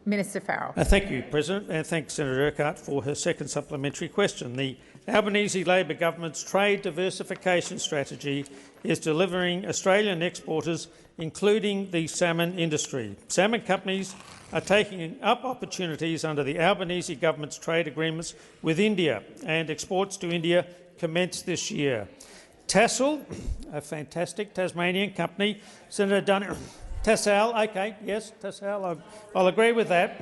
Minister Farrell. Thank you, President, and thanks Senator Urquhart for her second supplementary question. The Albanese Labor government's trade diversification strategy is delivering Australian exporters, including the salmon industry. Salmon companies are taking up opportunities under the Albanese government's trade agreements with India, and exports to India commenced this year. Tassal, a fantastic Tasmanian company, Senator Dunn. Tassal, okay, yes, Tassal, I'll agree with that,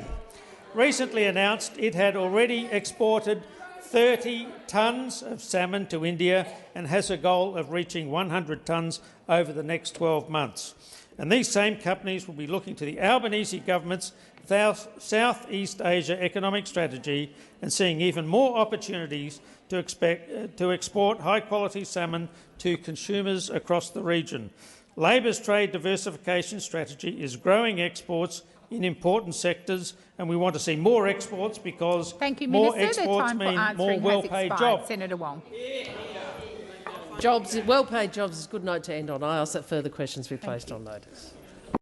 recently announced it had already exported 30 tonnes of salmon to India and has a goal of reaching 100 tonnes over the next 12 months. And these same companies will be looking to the Albanese government's Southeast Asia economic strategy and seeing even more opportunities to export high-quality salmon to consumers across the region. Labor's trade diversification strategy is growing exports in important sectors, and we want to see more exports because more exports mean more well-paid jobs. Senator Wong. Jobs, well-paid jobs is a good note to end on. I ask that further questions be placed on notice.